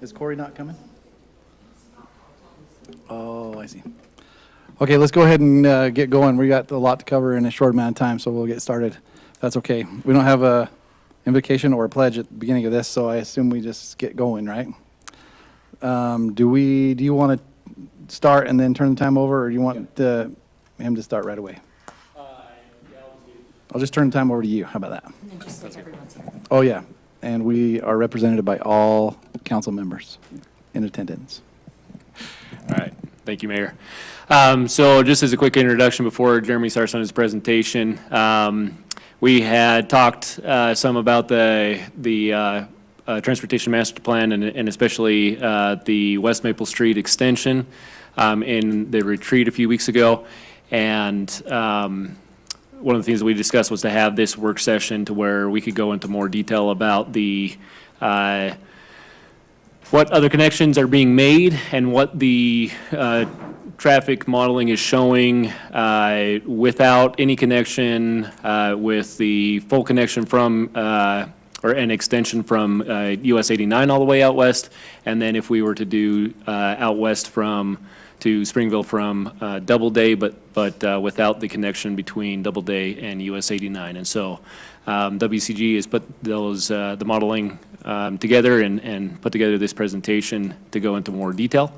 Is Corey not coming? Oh, I see. Okay, let's go ahead and get going. We got a lot to cover in a short amount of time, so we'll get started. That's okay. We don't have a invocation or a pledge at the beginning of this, so I assume we just get going, right? Do you want to start and then turn the time over, or do you want him to start right away? I'll just turn the time over to you. How about that? And then just say everyone's here. Oh, yeah. And we are represented by all council members in attendance. All right. Thank you, Mayor. So just as a quick introduction before Jeremy starts on his presentation, we had talked some about the Transportation Master Plan and especially the West Maple Street extension in the retreat a few weeks ago. And one of the things that we discussed was to have this work session to where we could go into more detail about the what other connections are being made and what the traffic modeling is showing without any connection with the full connection from or an extension from US 89 all the way out west, and then if we were to do out west to Springville from Doubleday, but without the connection between Doubleday and US 89. And so WCG has put those the modeling together and put together this presentation to go into more detail.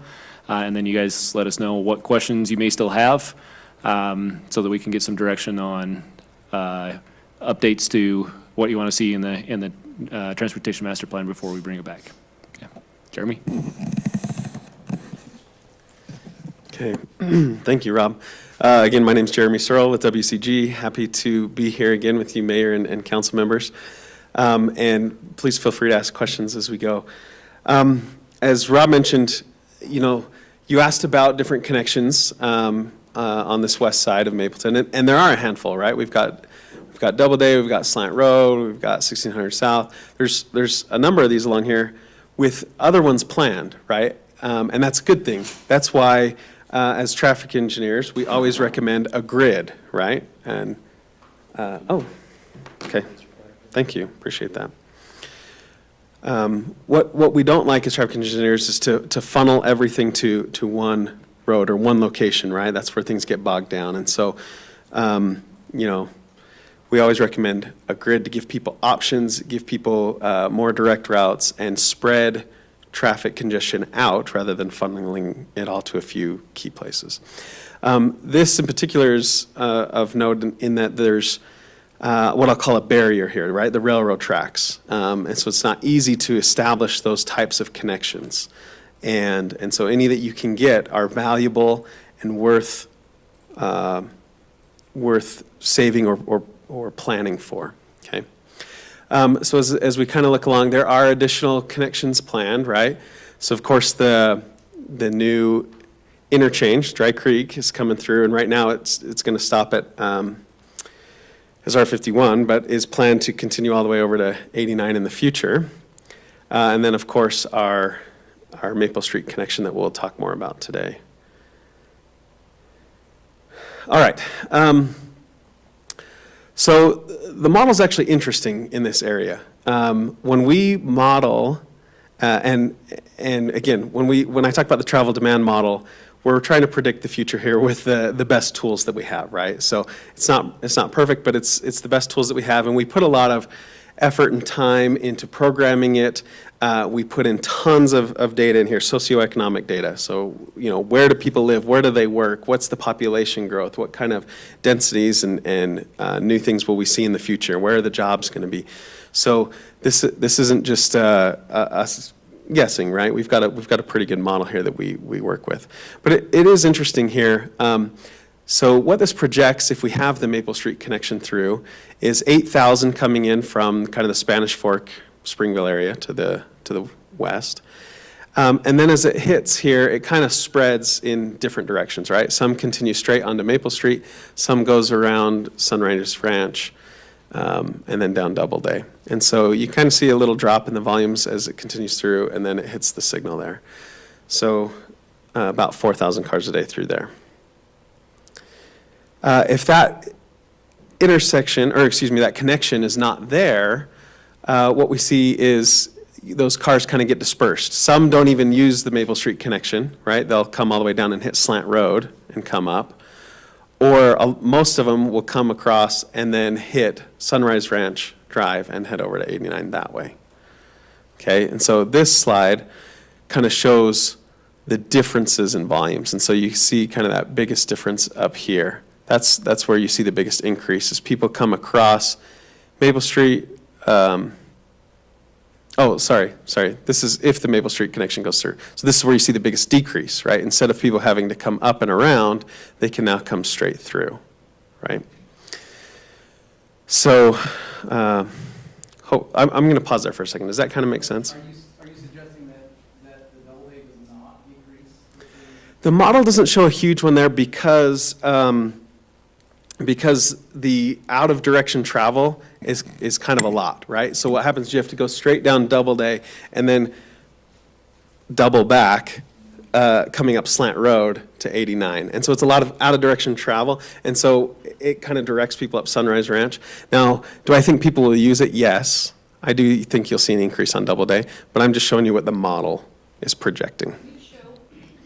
And then you guys let us know what questions you may still have so that we can get some direction on updates to what you want to see in the Transportation Master Plan before we bring it back. Yeah. Jeremy? Okay, thank you, Rob. Again, my name is Jeremy Searle with WCG. Happy to be here again with you, Mayor and council members. And please feel free to ask questions as we go. As Rob mentioned, you asked about different connections on this west side of Mapleton, and there are a handful, right? We've got Doubleday, we've got Slant Road, we've got 1600 South. There's a number of these along here with other ones planned, right? And that's a good thing. That's why, as traffic engineers, we always recommend a grid, right? And, okay. Thank you, appreciate that. What we don't like as traffic engineers is to funnel everything to one road or one location, right? That's where things get bogged down. And so, we always recommend a grid to give people options, give people more direct routes, and spread traffic congestion out rather than funneling it all to a few key places. This in particular is of note in that there's what I'll call a barrier here, right? The railroad tracks. And so it's not easy to establish those types of connections. And so any that you can get are valuable and worth saving or planning for, okay? So as we kind of look along, there are additional connections planned, right? So of course the new interchange, Dry Creek, is coming through, and right now it's going to stop at as R51, but is planned to continue all the way over to 89 in the future. And then of course our Maple Street connection that we'll talk more about today. All right. So the model is actually interesting in this area. When we model, and again, when I talk about the travel demand model, we're trying to predict the future here with the best tools that we have, right? So it's not perfect, but it's the best tools that we have, and we put a lot of effort and time into programming it. We put in tons of data in here, socioeconomic data. So, where do people live? Where do they work? What's the population growth? What kind of densities and new things will we see in the future? Where are the jobs going to be? So this isn't just us guessing, right? We've got a pretty good model here that we work with. But it is interesting here. So what this projects, if we have the Maple Street connection through, is 8,000 coming in from kind of the Spanish Fork, Springville area to the west. And then as it hits here, it kind of spreads in different directions, right? Some continue straight onto Maple Street, some goes around Sunrise Ranch, and then down Doubleday. And so you kind of see a little drop in the volumes as it continues through, and then it hits the signal there. So about 4,000 cars a day through there. If that intersection, or excuse me, that connection is not there, what we see is, those cars kind of get dispersed. Some don't even use the Maple Street connection, right? They'll come all the way down and hit Slant Road and come up. Or most of them will come across and then hit Sunrise Ranch Drive and head over to 89 that way. Okay, and so this slide kind of shows the differences in volumes. And so you see kind of that biggest difference up here. That's where you see the biggest increase as people come across Maple Street. Sorry. This is if the Maple Street connection goes through. So this is where you see the biggest decrease, right? Instead of people having to come up and around, they can now come straight through, right? So I'm going to pause there for a second. Does that kind of make sense? Are you suggesting that the double day does not decrease? The model doesn't show a huge one there because the out of direction travel is kind of a lot, right? So what happens is you have to go straight down Doubleday and then double back, coming up Slant Road to 89. And so it's a lot of out of direction travel. And so it kind of directs people up Sunrise Ranch. Now, do I think people will use it? Yes. I do think you'll see an increase on Doubleday, but I'm just showing you what the model is projecting. Can you show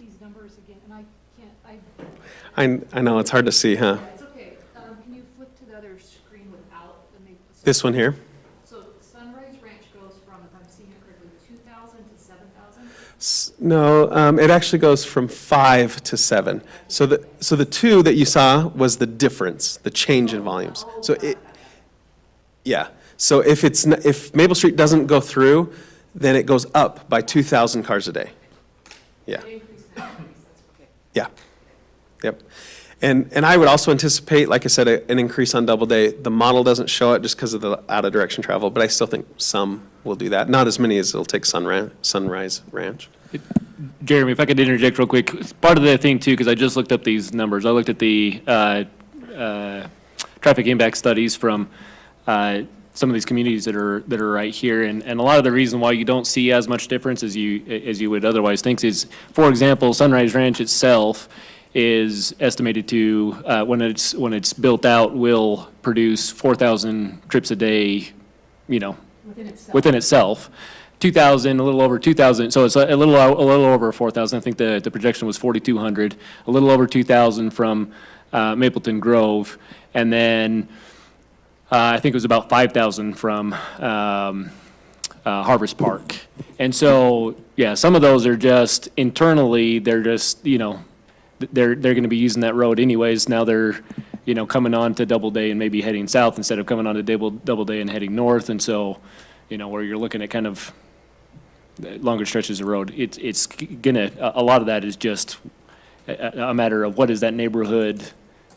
these numbers again? And I can't, I know, it's hard to see, huh? it's okay. Can you flip to the other screen without the Maple? This one here? So Sunrise Ranch goes from, if I'm seeing it correctly, 2,000 to 7,000? No, it actually goes from 5 to 7. So the 2 that you saw was the difference, the change in volumes. So yeah. So if Maple Street doesn't go through, then it goes up by 2,000 cars a day. Yeah. Increase, that's okay. Yeah. Yep. And I would also anticipate, like I said, an increase on Doubleday. The model doesn't show it just because of the out of direction travel, but I still think some will do that. Not as many as it'll take Sunrise Ranch. Jeremy, if I could interject real quick, it's part of the thing too, because I just looked up these numbers. I looked at the traffic impact studies from some of these communities that are right here, and a lot of the reason why you don't see as much difference as you would otherwise think is, for example, Sunrise Ranch itself is estimated to when it's built out will produce 4,000 trips a day, within itself. 2,000, a little over 2,000, so it's a little over 4,000. I think the projection was 4,200, a little over 2,000 from Mapleton Grove, and then I think it was about 5,000 from Harvest Park. And so, yeah, some of those are just internally, they're just, they're going to be using that road anyways. Now they're, coming on to Doubleday and maybe heading south instead of coming on to Doubleday and heading north. And so, where you're looking at kind of longer stretches of road, it's gonna, a lot of that is just a matter of what is that neighborhood,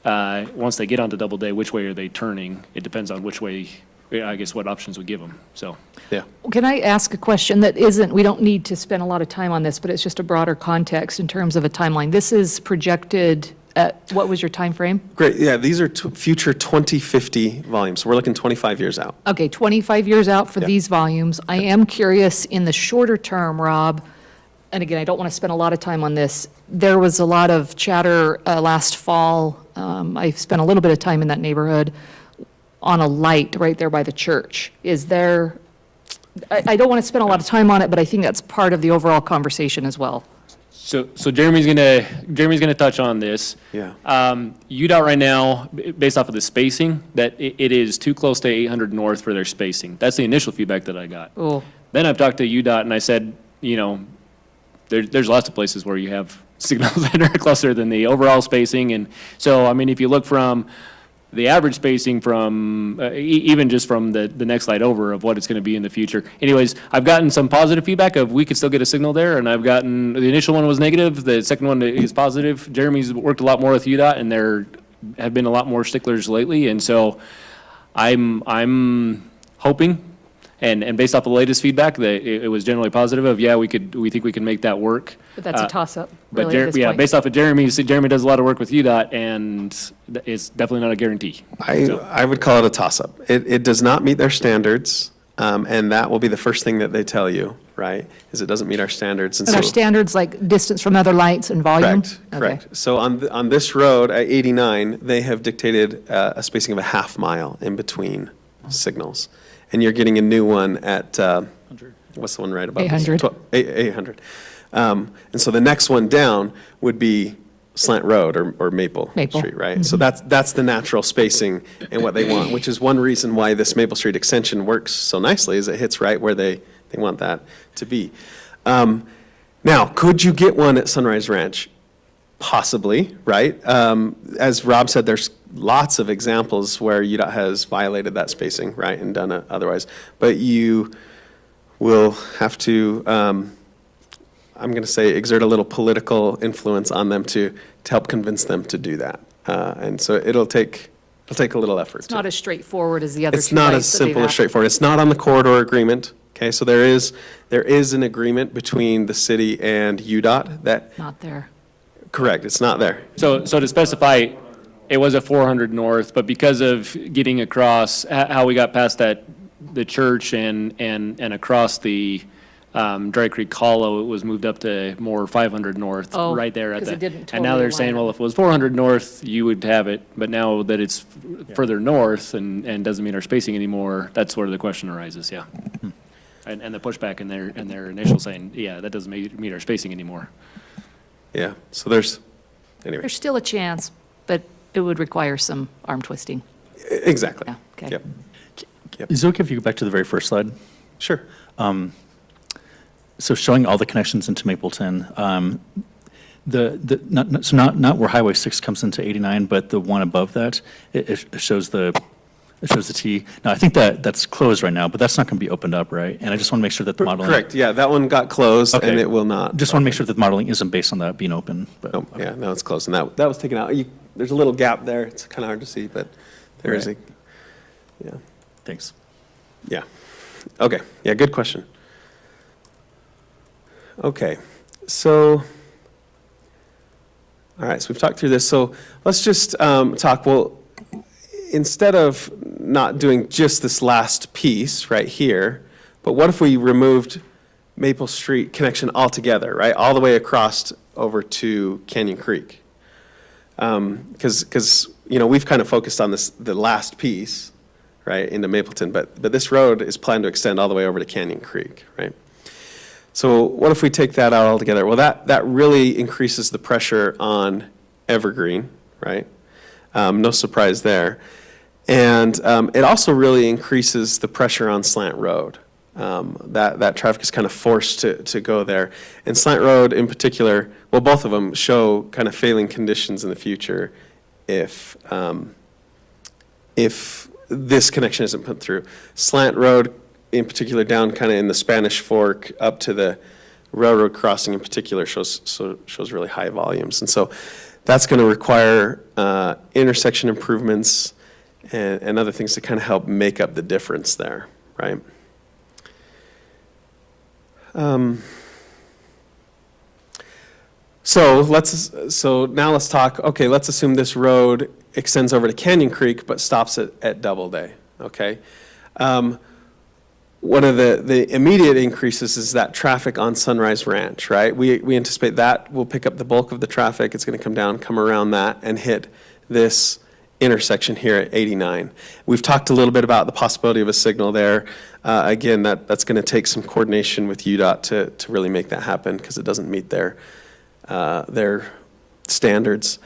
once they get onto Doubleday, which way are they turning? It depends on which way, I guess, what options we give them, so. Yeah. Can I ask a question that isn't, we don't need to spend a lot of time on this, but it's just a broader context in terms of a timeline. This is projected at, what was your time frame? Great. Yeah, these are future 2050 volumes. So we're looking 25 years out. Okay, 25 years out for Yeah. these volumes. I am curious, in the shorter term, Rob, and again, I don't want to spend a lot of time on this, there was a lot of chatter last fall. I spent a little bit of time in that neighborhood on a light right there by the church. Is there, I don't want to spend a lot of time on it, but I think that's part of the overall conversation as well. So Jeremy's gonna touch on this. Yeah. UDOT right now, based off of the spacing, that it is too close to 800 north for their spacing. That's the initial feedback that I got. Oh, Then I've talked to UDOT and I said, there's lots of places where you have signals that are closer than the overall spacing. And so, I mean, if you look from the average spacing from, even just from the next slide over of what it's going to be in the future. Anyways, I've gotten some positive feedback of we could still get a signal there, and I've gotten, the initial one was negative, the second one is positive. Jeremy's worked a lot more with UDOT, and there have been a lot more sticklers lately, and so I'm hoping, and based off the latest feedback, that it was generally positive of, yeah, we think we can make that work. but that's a toss-up, But really, at this yeah, point. based off of Jeremy, Jeremy does a lot of work with UDOT, and it's definitely not a guarantee. I would call it a toss-up. It does not meet their standards, and that will be the first thing that they tell you, right? Is it doesn't meet our standards. And our standards, like distance from other lights and volume? Correct, Okay. correct. So on this road at 89, they have dictated a spacing of a half mile in between signals. And you're getting a new one at what's the one right above? this? 800. 800. And so the next one down would be Slant Road or Maple Maple. Street, right? So that's the natural spacing and what they want, which is one reason why this Maple Street extension works so nicely, is it hits right where they want that to be. Now, could you get one at Sunrise Ranch? Possibly, right? As Rob said, there's lots of examples where UDOT has violated that spacing, right, and done it otherwise. But you will have to, I'm going to say, exert a little political influence on them to help convince them to do that. And so it'll take a little effort. It's not as straightforward as the other It's two not as sites that they've simple as asked. straightforward. It's not on the corridor agreement, okay? So there is an agreement between the city and UDOT that, Not there. correct, it's not there. So to specify, it was a 400 north, but because of getting across, how we got past the church and across the Dry Creek Hollow, it was moved up to more 500 north, Oh, right there at 'cause the. it didn't And now totally they're saying, line up. well, if it was 400 north, you would have it, but now that it's further north and doesn't meet our spacing anymore, that's where the question arises, yeah. And the pushback in their initial saying, yeah, that doesn't meet our spacing anymore. Yeah, so there's, anyway, There's still a chance, but it would require some arm twisting. exactly. Yeah, okay. Yep, Is it okay if you go back to the very first slide? sure. So showing all the connections into Mapleton, not where Highway 6 comes into 89, but the one above that, it shows the T. Now, I think that's closed right now, but that's not going to be opened up, right? And I just want to make sure that the modeling. Correct, yeah, that one got closed and Okay. it will not. Just want to make sure that the modeling isn't based on that being open. But, No, yeah, no, it's closed, and that was taken out. There's a little gap there, it's kind of hard to see, but there is a, Right. yeah, Thanks. yeah. Okay, yeah, good question. Okay, so, all right, so we've talked through this, so let's just talk, well, instead of not doing just this last piece right here, but what if we removed Maple Street connection altogether, right, all the way across over to Canyon Creek? Because, we've kind of focused on the last piece, right, into Mapleton, but this road is planned to extend all the way over to Canyon Creek, right? So what if we take that out altogether? Well, that really increases the pressure on Evergreen, right? No surprise there. And it also really increases the pressure on Slant Road. That traffic is kind of forced to go there. And Slant Road in particular, well, both of them show kind of failing conditions in the future if this connection isn't put through. Slant Road in particular down kind of in the Spanish Fork up to the railroad crossing in particular shows really high volumes. And so that's going to require intersection improvements and other things to kind of help make up the difference there, right? So now let's talk, okay, let's assume this road extends over to Canyon Creek but stops at Doubleday, okay? One of the immediate increases is that traffic on Sunrise Ranch, right? We anticipate that will pick up the bulk of the traffic. It's going to come down, come around that, and hit this intersection here at 89. We've talked a little bit about the possibility of a signal there. Again, that's going to take some coordination with UDOT to really make that happen because it doesn't meet their standards.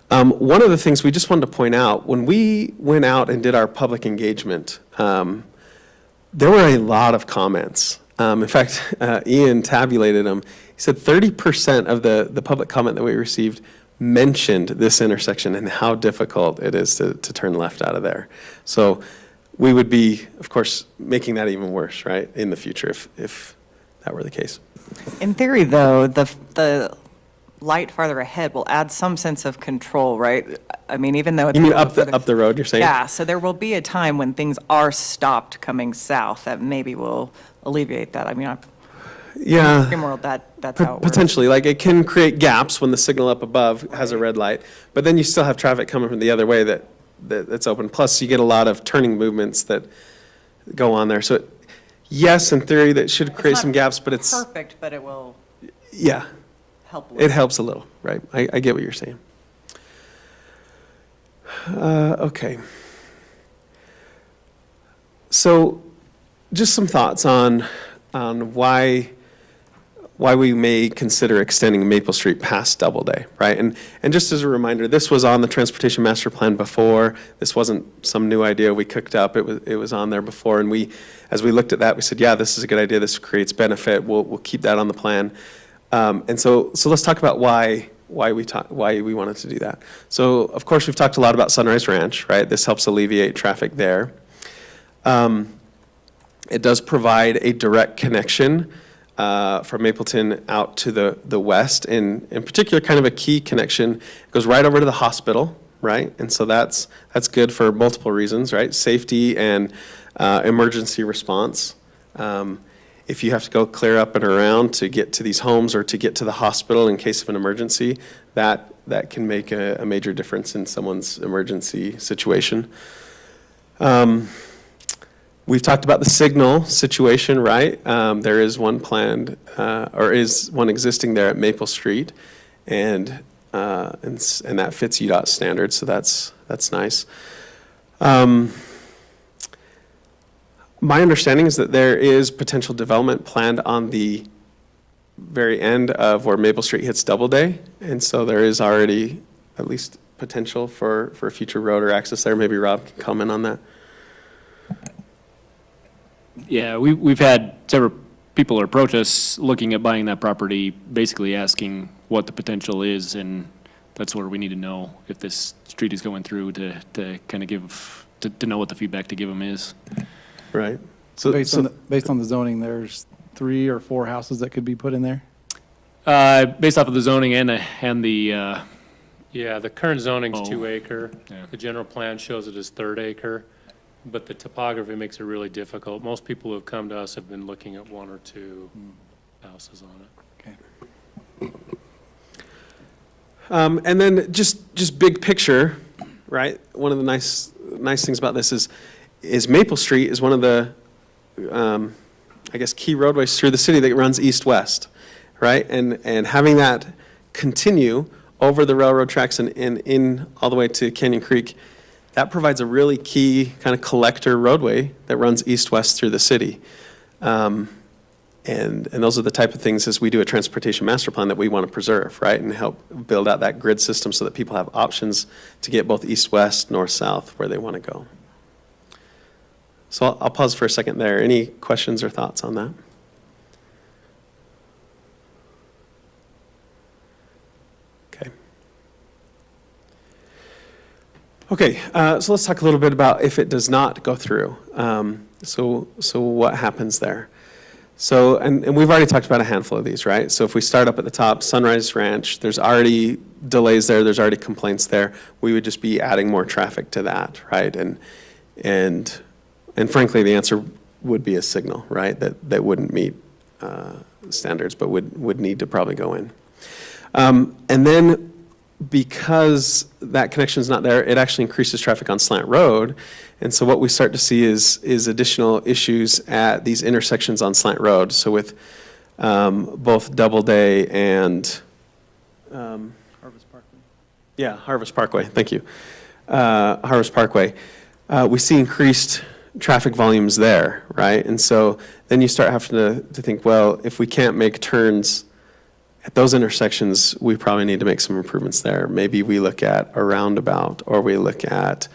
One of the things we just wanted to point out, when we went out and did our public engagement, there were a lot of comments. In fact, Ian tabulated them. He said 30% of the public comment that we received mentioned this intersection and how difficult it is to turn left out of there. So we would be, of course, making that even worse, right, in the future if that were the case. In theory, though, the light farther ahead will add some sense of control, right? I mean, even though it's. You mean a little further- up the road, you're saying? Yeah, so there will be a time when things are stopped coming south that maybe will alleviate that. I mean, in Yeah. the world, that's how it works. Potentially, like it can create gaps when the signal up above has a red light, but then you still have traffic coming from the other way that's open. Plus, you get a lot of turning movements that go on there. So, yes, in theory, that should It's create not some gaps, but it's, Perfect, but it will yeah, help. it helps a little, right? I get what you're saying. Okay. So, just some thoughts on on why we may consider extending Maple Street past Doubleday, right? And just as a reminder, this was on the Transportation Master Plan before. This wasn't some new idea we cooked up. It was on there before, and as we looked at that, we said, yeah, this is a good idea. This creates benefit. We'll keep that on the plan. And so let's talk about why we wanted to do that. So of course we've talked a lot about Sunrise Ranch, right? This helps alleviate traffic there. It does provide a direct connection from Mapleton out to the west, and in particular, kind of a key connection. It goes right over to the hospital, right? And so that's good for multiple reasons, right? Safety and emergency response. If you have to go clear up and around to get to these homes or to get to the hospital in case of an emergency, that can make a major difference in someone's emergency situation. We've talked about the signal situation, right? There is one planned, or is one existing there at Maple Street, and that fits UDOT standards, so that's nice. My understanding is that there is potential development planned on the very end of where Maple Street hits Doubleday, and so there is already at least potential for a future road or access there. Maybe Rob can comment on that. Yeah, we've had several people approach us looking at buying that property, basically asking what the potential is, and that's where we need to know if this street is going through to kind of give, to know what the feedback to give them is. Right. So Based on the zoning, there's 3 or 4 houses that could be put in there? Based off of the zoning and the, Yeah, the current zoning's Oh. 2 acre. Yeah. The general plan shows it as 3rd acre, but the topography makes it really difficult. Most people who have come to us have been looking at 1 or 2 houses on it. Okay. And then just big picture, right? One of the nice things about this is Maple Street is one of the, I guess, key roadways through the city that runs east-west, right? And having that continue over the railroad tracks and in all the way to Canyon Creek, that provides a really key kind of collector roadway that runs east-west through the city. And those are the type of things, as we do a transportation master plan, that we want to preserve, right? And help build out that grid system so that people have options to get both east-west, north-south, where they want to go. So I'll pause for a second there. Any questions or thoughts on that? Okay. Okay, so let's talk a little bit about if it does not go through. So what happens there? So, and we've already talked about a handful of these, right? So if we start up at the top, Sunrise Ranch, there's already delays there, there's already complaints there. We would just be adding more traffic to that, right? And frankly, the answer would be a signal, right? That wouldn't meet standards, but would need to probably go in. And then because that connection is not there, it actually increases traffic on Slant Road. And so what we start to see is additional issues at these intersections on Slant Road. So with both Doubleday and Harvest Parkway. yeah, Harvest Parkway, thank you. Harvest Parkway, we see increased traffic volumes there, right? And so then you start having to think, well, if we can't make turns at those intersections, we probably need to make some improvements there. Maybe we look at a roundabout, or we look at,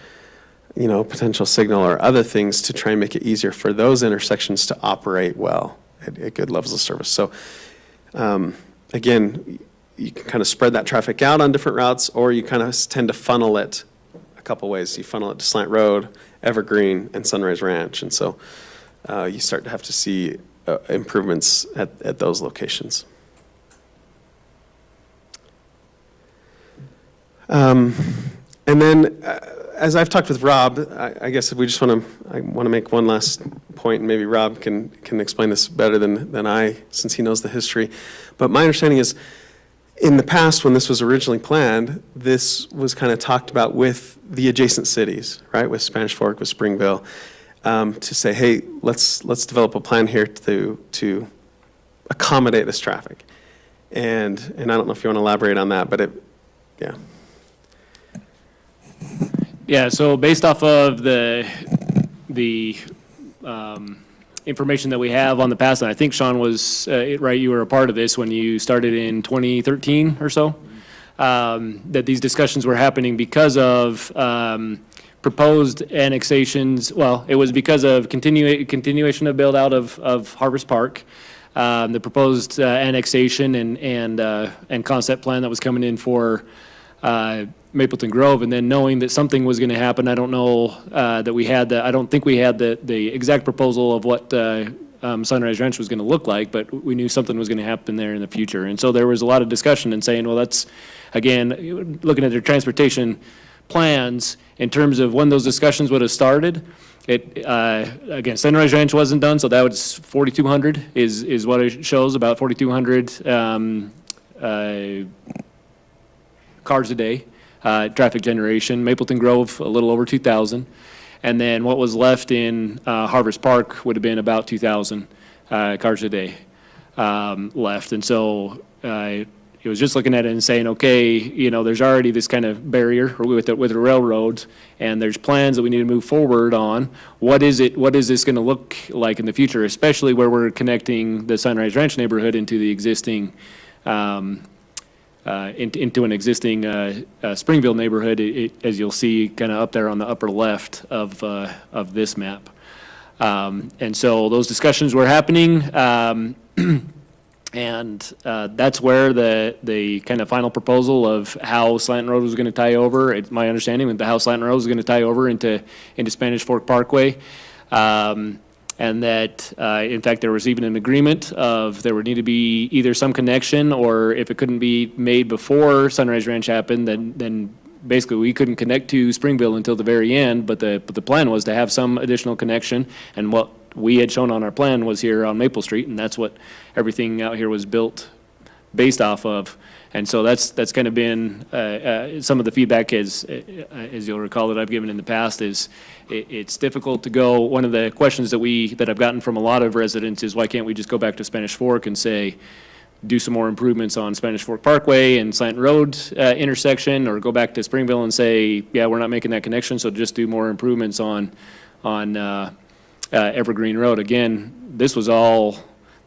potential signal or other things to try and make it easier for those intersections to operate well at good levels of service. So again, you can kind of spread that traffic out on different routes, or you kind of tend to funnel it a couple ways. You funnel it to Slant Road, Evergreen, and Sunrise Ranch. And so you start to have to see improvements at those locations. And then, as I've talked with Rob, I guess if we just want to make one last point, and maybe Rob can explain this better than I, since he knows the history. But my understanding is, in the past, when this was originally planned, this was kind of talked about with the adjacent cities, right, with Spanish Fork, with Springville, to say, hey, let's develop a plan here to accommodate this traffic. And I don't know if you want to elaborate on that, but yeah. Yeah, so based off of the information that we have on the past, and I think Sean was, right, you were a part of this when you started in 2013 or so, that these discussions were happening because of proposed annexations. Well, it was because of continuation of build-out of Harvest Park, the proposed annexation and concept plan that was coming in for Mapleton Grove, and then knowing that something was going to happen. I don't know that we had I don't think we had the exact proposal of what Sunrise Ranch was going to look like, but we knew something was going to happen there in the future. And so there was a lot of discussion and saying, well, that's, again, looking at their transportation plans in terms of when those discussions would have started. Again, Sunrise Ranch wasn't done, so that was 4,200 is what it shows, about 4,200 cars a day, traffic generation. Mapleton Grove, a little over 2,000. And then what was left in Harvest Park would have been about 2,000 cars a day left. And so it was just looking at it and saying, okay, you know, there's already this kind of barrier with the railroads, and there's plans that we need to move forward on. What is this going to look like in the future, especially where we're connecting the Sunrise Ranch neighborhood into the existing into an existing Springville neighborhood, as you'll see kind of up there on the upper left of this map. And so those discussions were happening, and that's where the kind of final proposal of how Slanton Road was going to tie over, it's my understanding that how Slanton Road was going to tie over into Spanish Fork Parkway. And that, in fact, there was even an agreement of there would need to be either some connection, or if it couldn't be made before Sunrise Ranch happened, then basically we couldn't connect to Springville until the very end. But the plan was to have some additional connection, and what we had shown on our plan was here on Maple Street, and that's what everything out here was built based off of. And so that's kind of been some of the feedback, as you'll recall, that I've given in the past, is it's difficult to go. One of the questions that I've gotten from a lot of residents is, why can't we just go back to Spanish Fork and say, do some more improvements on Spanish Fork Parkway and Slanton Road intersection, or go back to Springville and say, yeah, we're not making that connection, so just do more improvements on Evergreen Road. Again, this was all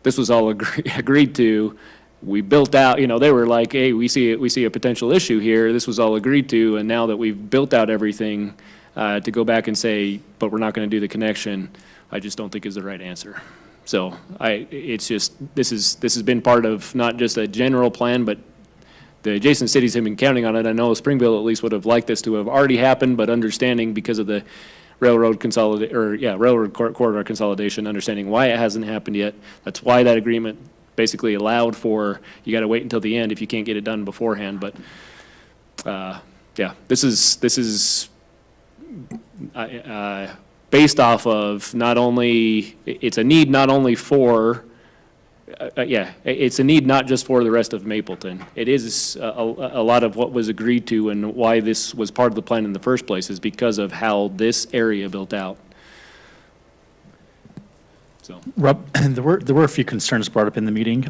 agreed to. We built out, you know, they were like, hey, we see a potential issue here. This was all agreed to, and now that we've built out everything, to go back and say, but we're not going to do the connection, I just don't think is the right answer. So it's just, this has been part of not just a general plan, but the adjacent cities have been counting on it. I know Springville at least would have liked this to have already happened, but understanding because of the railroad corridor consolidation, understanding why it hasn't happened yet. That's why that agreement basically allowed for, you got to wait until the end if you can't get it done beforehand. But yeah, this is based off of not only, it's a need not only for, it's a need not just for the rest of Mapleton. It is a lot of what was agreed to, and why this was part of the plan in the first place is because of how this area built out. So, Rob, there were a few concerns brought up in the meeting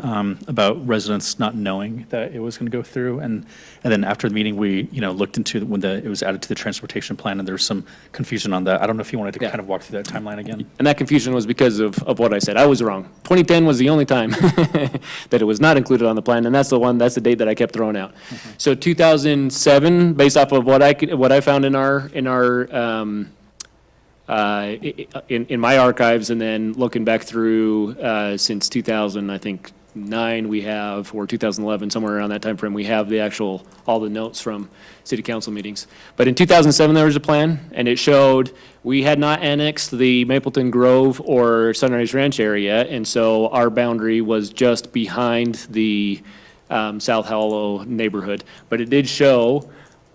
about residents not knowing that it was going to go through, and then after the meeting, we looked into when it was added to the transportation plan, and there was some confusion on that. I don't know if you wanted to kind of walk through that timeline again. And that confusion was because of what I said. I was wrong. 2010 was the only time that it was not included on the plan, and that's the date that I kept throwing out. Mm-hmm. So 2007, based off of what I found in my archives, and then looking back through since 2000, I think 9 we have, or 2011, somewhere around that time frame, we have all the notes from city council meetings. But in 2007, there was a plan, and it showed we had not annexed the Mapleton Grove or Sunrise Ranch area, and so our boundary was just behind the South Hollow neighborhood. But it did show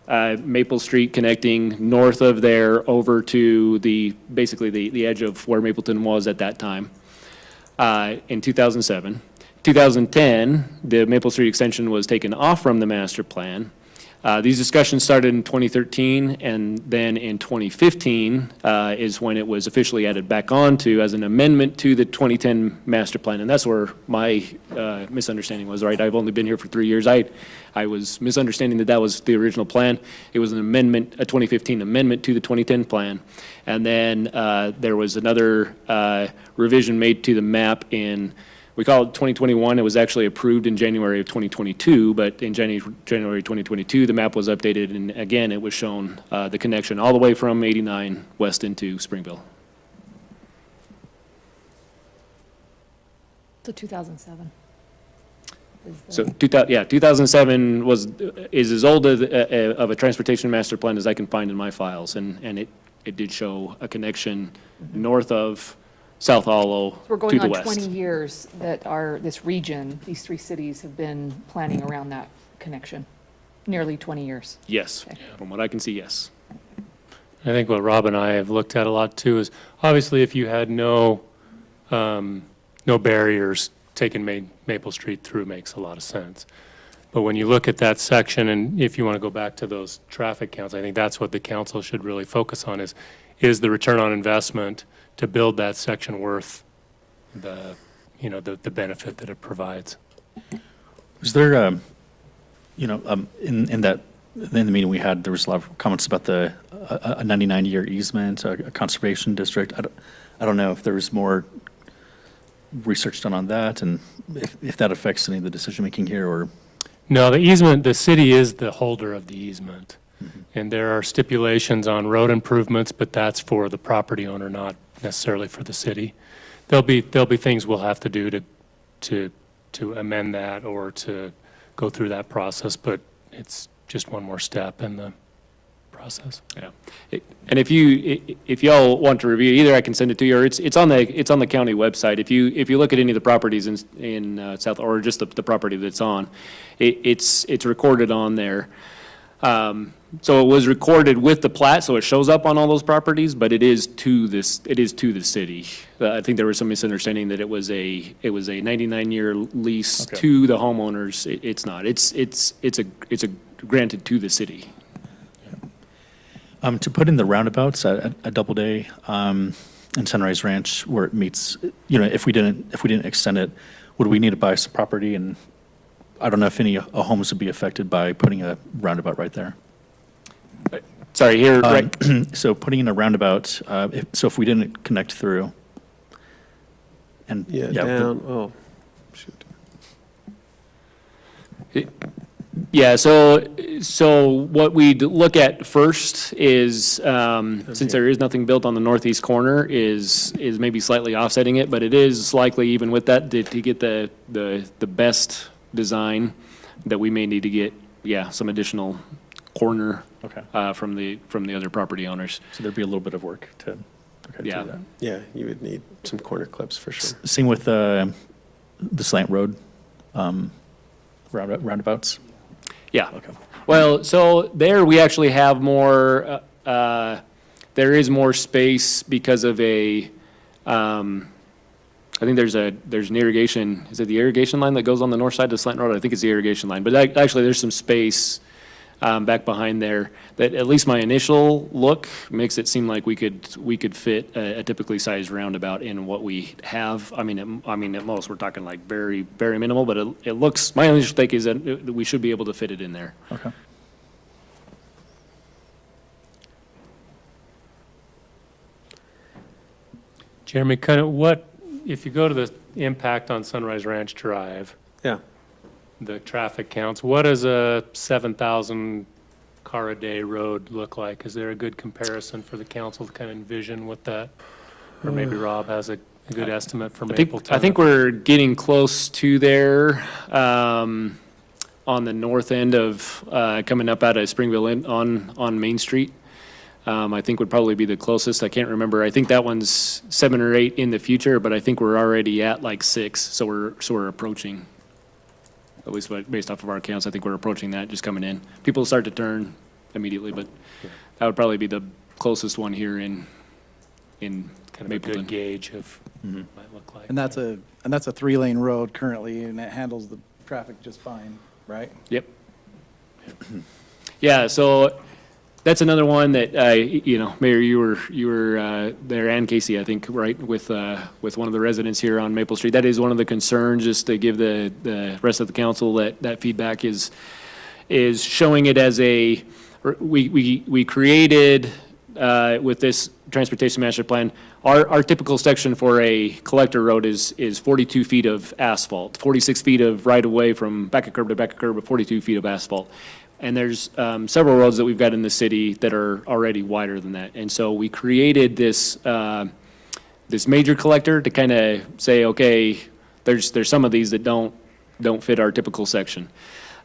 Maple Street connecting north of there over to basically the edge of where Mapleton was at that time in 2007. 2010, the Maple Street extension was taken off from the master plan, These discussions started in 2013, and then in 2015 is when it was officially added back onto as an amendment to the 2010 master plan. And that's where my misunderstanding was, right? I've only been here for 3 years. I was misunderstanding that that was the original plan. It was an amendment, a 2015 amendment to the 2010 plan. And then there was another revision made to the map in, we call it 2021. It was actually approved in January of 2022, but in January 2022, the map was updated, and again, it was shown the connection all the way from 89 west into Springville. So 2007. So 2007 is as old of a transportation master plan as I can find in my files, and it did show a connection north of South Hollow We're to going the on west. 20 years that this region, these three cities have been planning around that connection. Nearly 20 years. Yes, Okay. from what I can see, yes. I think what Rob and I have looked at a lot too is, obviously, if you had no barriers, taking Maple Street through makes a lot of sense. But when you look at that section, and if you want to go back to those traffic counts, I think that's what the council should really focus on is the return on investment to build that section worth the benefit that it provides. Was there, in the meeting we had, there was a lot of comments about a 99-year easement, a conservation district. I don't know if there was more research done on that, and if that affects any of the decision-making here, or? No, the easement, the city is the holder of the easement. And there are stipulations on road improvements, but that's for the property owner, not necessarily for the city. There'll be things we'll have to do to amend that or to go through that process, but it's just one more step in the process. Yeah. And if y'all want to review, either I can send it to you, or it's on the county website. If you look at any of the properties in South, or just the property that's on, it's recorded on there. So it was recorded with the plat, so it shows up on all those properties, but it is to the city. I think there was some misunderstanding that it was a 99-year lease Okay. to the homeowners. It's not. It's a granted to the city. To put in the roundabouts at Doubleday and Sunrise Ranch where it meets, if we didn't extend it, would we need to buy some property? And I don't know if any homes would be affected by putting a roundabout right there. Sorry, here, right. So putting in a roundabout, if we didn't connect through, and Down, oh, shoot. Yeah, so what we'd look at first is, since there is nothing built on the northeast corner, is maybe slightly offsetting it, but it is likely even with that to get the best design that we may need to get, some additional corner Okay. from the other property owners. So there'd be a little bit of work to do Yeah. that. Yeah, you would need some corner clips for sure. Same with the slant road roundabouts. Yeah. Okay. Well, so there we actually have more, there is more space because of I think there's an irrigation, is it the irrigation line that goes on the north side of Slant Road? I think it's the irrigation line, but actually there's some space back behind there that, at least my initial look, makes it seem like we could fit a typically sized roundabout in what we have. I mean, at most, we're talking like very, very minimal, but it looks, my initial take is that we should be able to fit it in there. Okay. Jeremy, if you go to the impact on Sunrise Ranch Drive, Yeah. the traffic counts, what does a 7,000 car a day road look like? Is there a good comparison for the council to kind of envision what that, or maybe Rob has a good estimate for Mapleton? I think we're getting close to there, on the north end of, coming up out of Springville on Main Street. I think would probably be the closest. I can't remember. I think that one's 7 or 8 in the future, but I think we're already at like 6, so we're approaching. At least based off of our counts, I think we're approaching that, just coming in. People start to turn immediately, but that would probably be the closest one here in Kind of a Mapleton. good gauge of what it might look like. And that's a 3-lane road currently, and it handles the traffic just fine, right? Yep. Yeah, so that's another one that, Mayor, you were there, and Casey, I think, right, with one of the residents here on Maple Street. That is one of the concerns, just to give the rest of the council that feedback is showing it as we created, with this transportation master plan, our typical section for a collector road is 42 feet of asphalt, 46 feet of right-of-way from back of curb to back of curb, but 42 feet of asphalt. And there's several roads that we've got in the city that are already wider than that. And so we created this major collector to kind of say, okay, there's some of these that don't fit our typical section.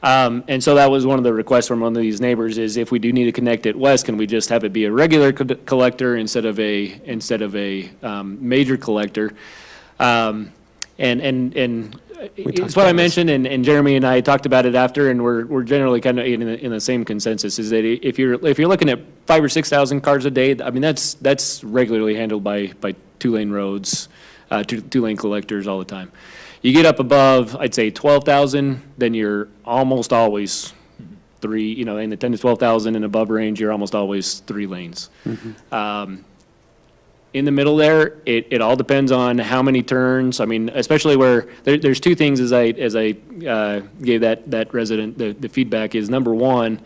And so that was one of the requests from one of these neighbors, is if we do need to connect it west, can we just have it be a regular collector instead of a major collector? It's what I mentioned, and Jeremy and I talked about it after, and we're generally kind of in the same consensus, is that if you're looking at 5,000 or 6,000 cars a day, I mean, that's regularly handled by two-lane roads, two-lane collectors all the time. You get up above, I'd say 12,000, then you're almost always three, in the 10 to 12,000 and above range, you're almost always 3 lanes. In the middle there, it all depends on how many turns. I mean, especially where there's two things as I gave that resident the feedback is, number one,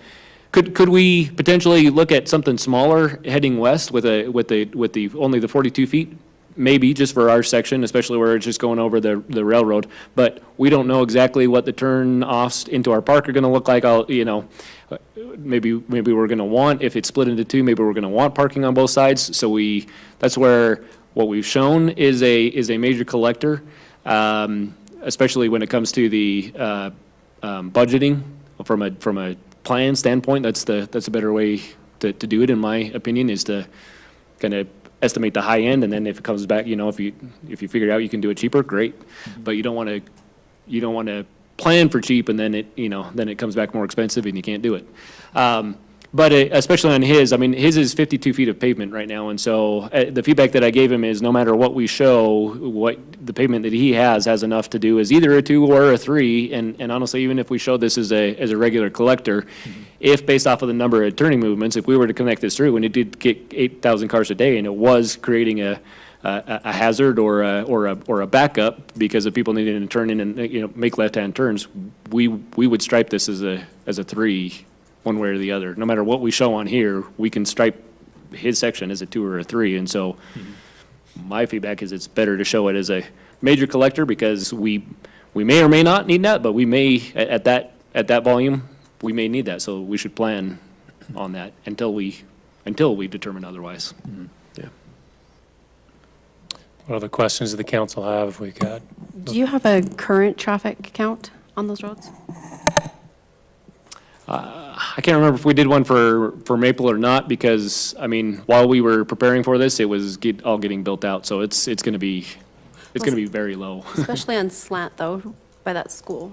could we potentially look at something smaller heading west with only the 42 feet? Maybe just for our section, especially where it's just going over the railroad. But we don't know exactly what the turn-offs into our park are going to look like. Maybe we're going to want, if it's split into two, maybe we're going to want parking on both sides. So that's where what we've shown is a major collector, especially when it comes to the budgeting from a plan standpoint. That's a better way to do it, in my opinion, is to kind of estimate the high end, and then if it comes back, if you figure out you can do it cheaper, great. But you don't want to plan for cheap, and then it comes back more expensive and you can't do it. But especially on his, I mean, his is 52 feet of pavement right now, and so the feedback that I gave him is no matter what we show, what the pavement that he has enough to do as either a 2 or a 3, and honestly, even if we showed this as a regular collector, if based off of the number of turning movements, if we were to connect this through, and it did get 8,000 cars a day, and it was creating a hazard or a backup because of people needing to turn in and make left-hand turns, we would stripe this as a 3, one way or the other. No matter what we show on here, we can stripe his section as a 2 or a 3, and so my feedback is it's better to show it as a major collector, because we may or may not need that, but we may at that volume. We may need that, so we should plan on that until we determine otherwise. Yeah. What other questions do the council have? We got, Do you have a current traffic count on those roads? I can't remember if we did one for Maple or not, because, I mean, while we were preparing for this, it was all getting built out, so it's going to be very low. Especially on Slant, though, by that school.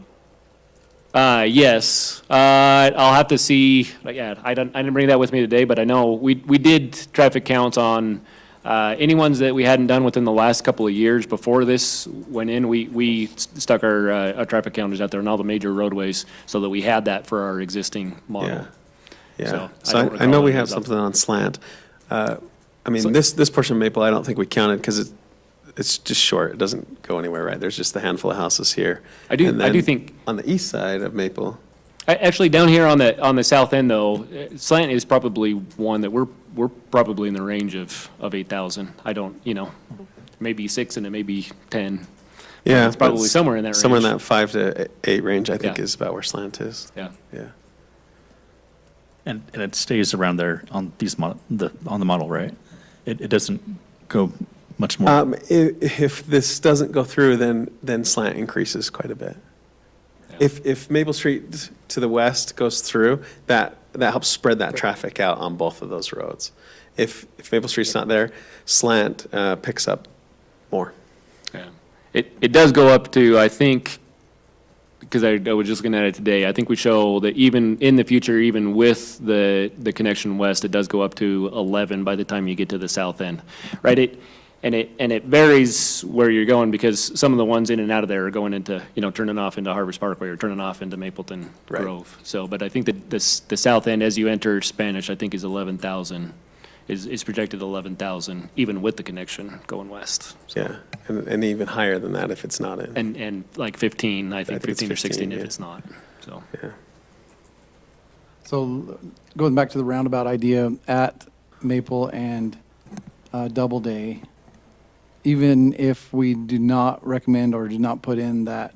Yes, I'll have to see, yeah, I didn't bring that with me today, but I know we did traffic counts on any ones that we hadn't done within the last couple of years before this went in. We stuck our traffic counters out there on all the major roadways so that we had that for our existing model. Yeah. So I don't I know recall we that have as something on Slant. I mean, this portion of Maple, I don't think we counted because it's just short. It doesn't go anywhere, right? There's just a handful of houses here. I do And then think- on the east side of Maple, Actually, down here on the south end, though, Slant is probably one that we're probably in the range of 8,000. I don't, maybe 6 and it may be 10. yeah. It's probably but somewhere in that Somewhere in range. that 5 to 8 range, I think, Yeah. is about where Slant is. Yeah. Yeah. And it stays around there on on the model, right? It doesn't go much more. If this doesn't go through, then Slant increases quite a bit. Yeah. If Maple Street to the west goes through, that helps spread that traffic out on both of those roads. If Maple Street's not there, Slant picks up more. Yeah. It does go up to, I think, because I was just looking at it today, I think we show that even in the future, even with the connection west, it does go up to 11 by the time you get to the south end, right? And it varies where you're going, because some of the ones in and out of there are going into, turning off into Harvest Parkway or turning off into Mapleton Right. Grove. So, but I think that the south end, as you enter Spanish, I think is 11,000, is projected 11,000, even with the connection going west. Yeah, and even higher than that if it's not in. And like 15, I think think it's 15 or 16 if yeah. it's not, so. Yeah. So going back to the roundabout idea at Maple and Doubleday, even if we do not recommend or do not put in that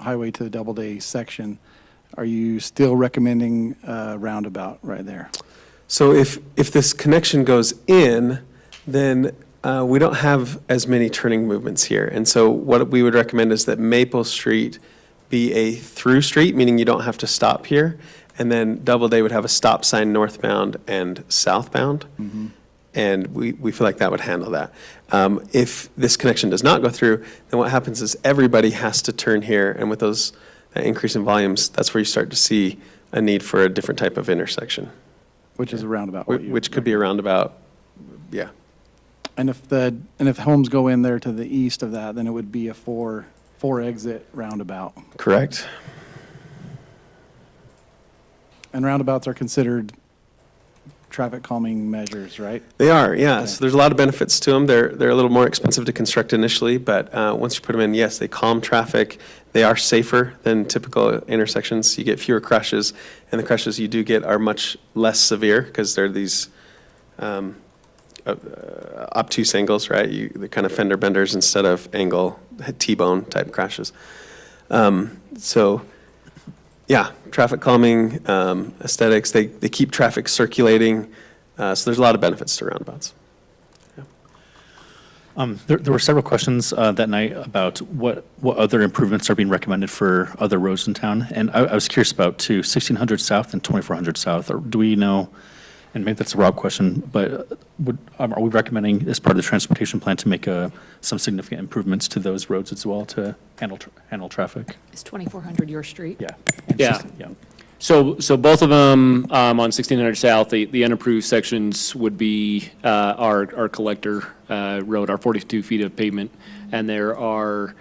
highway to the Doubleday section, are you still recommending a roundabout right there? So if this connection goes in, then we don't have as many turning movements here. And so what we would recommend is that Maple Street be a through street, meaning you don't have to stop here. And then Doubleday would have a stop sign northbound and southbound. And we feel like that would handle that. If this connection does not go through, then what happens is everybody has to turn here. And with those increase in volumes, that's where you start to see a need for a different type of intersection, Which is a roundabout. which could be a roundabout, yeah. And if homes go in there to the east of that, then it would be a four exit roundabout. Correct. And roundabouts are considered traffic calming measures, right? They are, yeah. So there's a lot of benefits to them. They're a little more expensive to construct initially, but once you put them in, yes, they calm traffic. They are safer than typical intersections. You get fewer crashes, and the crashes you do get are much less severe because they're these obtuse angles, right? They're kind of fender benders instead of angle T-bone type crashes. So, yeah, traffic calming, aesthetics, they keep traffic circulating. So there's a lot of benefits to roundabouts. There were several questions that night about what other improvements are being recommended for other roads in town. And I was curious about, too, 1600 South and 2400 South. Or do we know, and maybe that's a Rob question, but are we recommending as part of the transportation plan to make some significant improvements to those roads as well to handle traffic? Is 2400 your street? Yeah. Yeah. Yeah. So both of them on 1600 South, the unimproved sections would be our collector road, our 42 feet of pavement. And there are,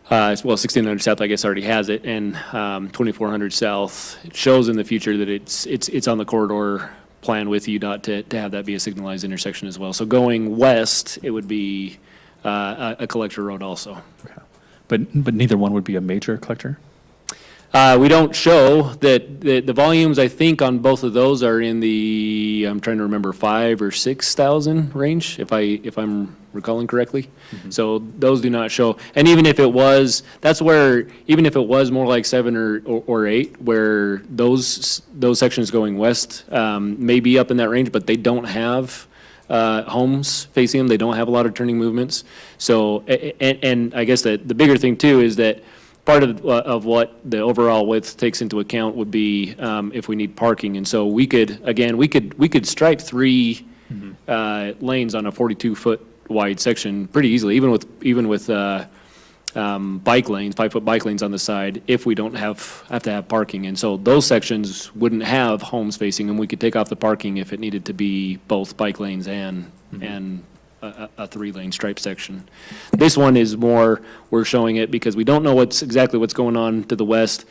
1600 South, I guess, already has it, and 2400 South, it shows in the future that it's on the corridor plan with UDOT to have that be a signalized intersection as well. So going west, it would be a collector road also. Okay. But neither one would be a major collector? We don't show that the volumes, I think, on both of those are in the, I'm trying to remember, 5,000 or 6,000 range, if I'm recalling correctly. So those do not show. And even if it was, that's where, even if it was more like 7 or 8, where those sections going west may be up in that range, but they don't have homes facing them. They don't have a lot of turning movements. So, and I guess that the bigger thing too is that part of what the overall width takes into account would be if we need parking. And so we could stripe 3 lanes on a 42-foot wide section pretty easily, even with bike lanes, 5-foot bike lanes on the side, if we don't have to have parking. And so those sections wouldn't have homes facing them. We could take off the parking if it needed to be both bike lanes and a 3-lane stripe section. This one is more, we're showing it because we don't know exactly what's going on to the west,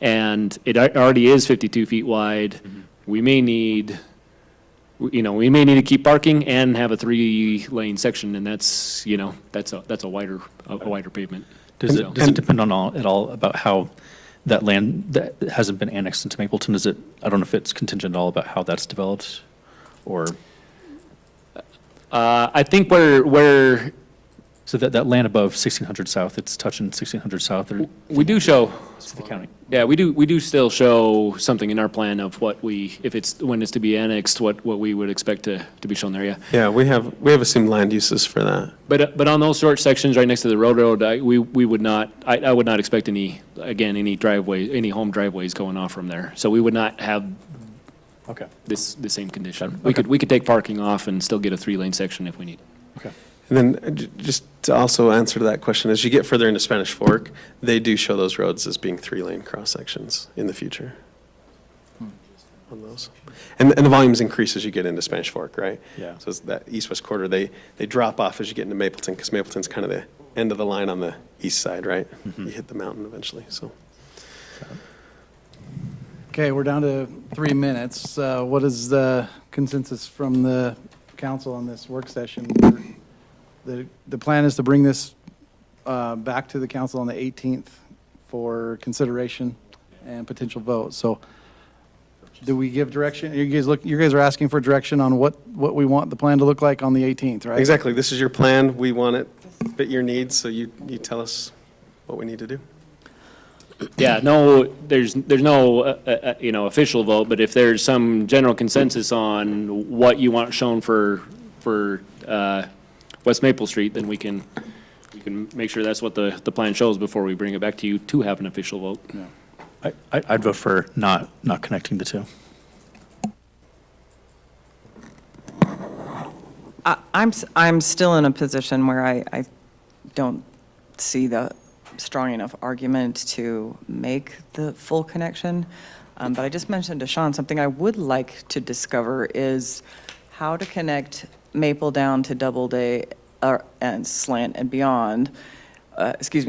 and it already is 52 feet wide. We may need, to keep parking and have a 3-lane section, and that's a wider pavement. Does So- it depend at all about how that land that hasn't been annexed into Mapleton, I don't know if it's contingent at all about how that's developed, or, I think where so that land above 1600 South, it's touching 1600 South, or we do show, it's the county? yeah, we do still show something in our plan of when it's to be annexed, what we would expect to be shown there, yeah. Yeah, we have assumed land uses for that. But on those short sections right next to the road, I would not expect any home driveways going off from there. So we would not have Okay. the same condition. Okay. We could take parking off and still get a 3-lane section if we need. Okay. And then just to also answer to that question, as you get further into Spanish Fork, they do show those roads as being 3-lane cross sections in the future. on those. And the volumes increase as you get into Spanish Fork, right? Yeah. So it's that east-west corridor, they drop off as you get into Mapleton, because Mapleton's kind of the end of the line on the east side, right? You hit the mountain eventually, so. Okay, we're down to 3 minutes. What is the consensus from the council on this work session? The plan is to bring this back to the council on the 18th for consideration and potential vote. So do we give direction? You guys are asking for direction on what we want the plan to look like on the 18th, right? Exactly, this is your plan, we want it, fit your needs, so you tell us what we need to do. Yeah, no, there's no, official vote, but if there's some general consensus on what you want shown for West Maple Street, then we can make sure that's what the plan shows before we bring it back to you to have an official vote. I'd vote for not connecting the two. I'm still in a position where I don't see the strong enough argument to make the full connection. But I just mentioned to Sean, something I would like to discover is how to connect Maple down to Doubleday and Slant and beyond,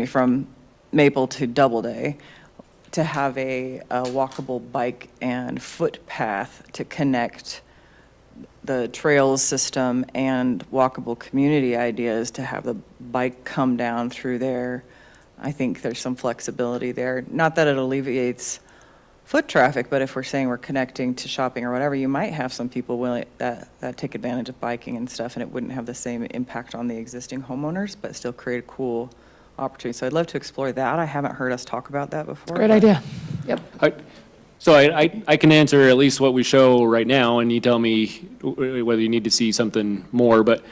from Maple to Doubleday, to have a walkable bike and footpath to connect the trails system and walkable community ideas, to have the bike come down through there. I think there's some flexibility there. Not that it alleviates foot traffic, but if we're saying we're connecting to shopping or whatever, you might have some people willing that take advantage of biking and stuff, and it wouldn't have the same impact on the existing homeowners, but still create a cool opportunity. So I'd love to explore that. I haven't heard us talk about that before. Great but- idea. Yep. So I can answer at least what we show right now, and you tell me whether you need to see something more. But,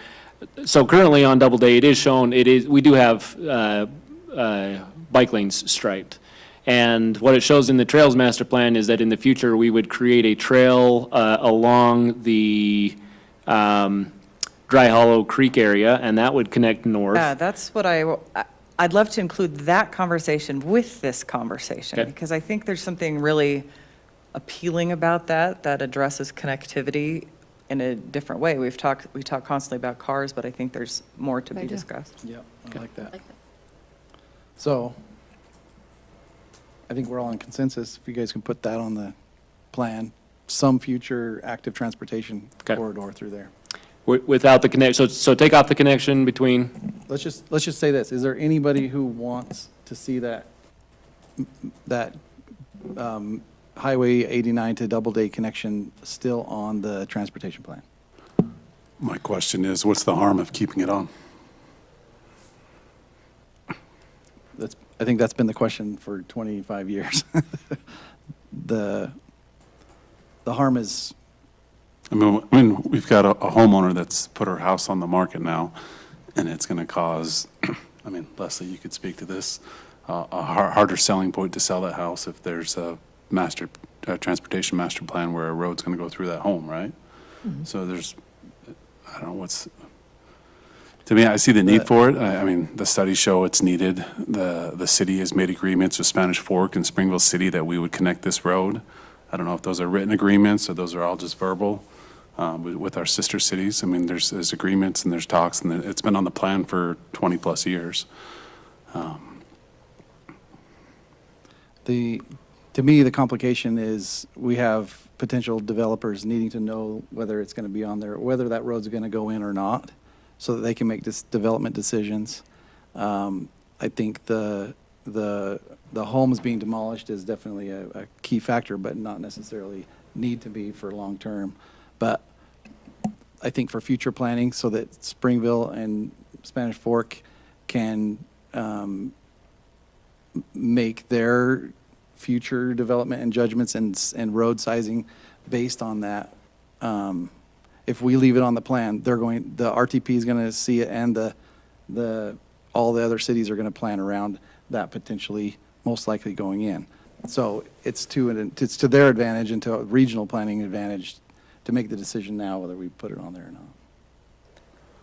so currently on Doubleday, it is shown, we do have bike lanes striped. And what it shows in the Trails Master Plan is that in the future, we would create a trail along the Dry Hollow Creek area, and that would connect north. Yeah, that's what I'd love to include that conversation with this conversation, Okay. because I think there's something really appealing about that addresses connectivity in a different way. We talk constantly about cars, but I think there's more to be idea. discussed. Yep, I like that. So I think we're all in consensus. If you guys can put that on the plan, some future active transportation Okay. corridor through there. Without the connection, so take off the connection between, Let's just say this. Is there anybody who wants to see that Highway 89 to Doubleday connection still on the transportation plan? My question is, what's the harm of keeping it on? I think that's been the question for 25 years. The harm is, I mean, we've got a homeowner that's put her house on the market now, and it's going to cause, I mean, Leslie, you could speak to this, a harder selling point to sell that house if there's a transportation master plan where a road's going to go through that home, right? So there's, I don't know, to me, I see the need for it. I mean, the studies show it's needed. The city has made agreements with Spanish Fork and Springville City that we would connect this road. I don't know if those are written agreements or those are all just verbal with our sister cities. I mean, there's agreements and there's talks, and it's been on the plan for 20-plus years. To me, the complication is we have potential developers needing to know whether it's going to be on there, whether that road's going to go in or not, so that they can make this development decisions. I think the homes being demolished is definitely a key factor, but not necessarily need to be for long-term. But I think for future planning, so that Springville and Spanish Fork can make their future development and judgments and road sizing based on that. If we leave it on the plan, the RTP is going to see it, and all the other cities are going to plan around that, potentially, most likely going in. So it's to their advantage and to regional planning advantage to make the decision now whether we put it on there or not.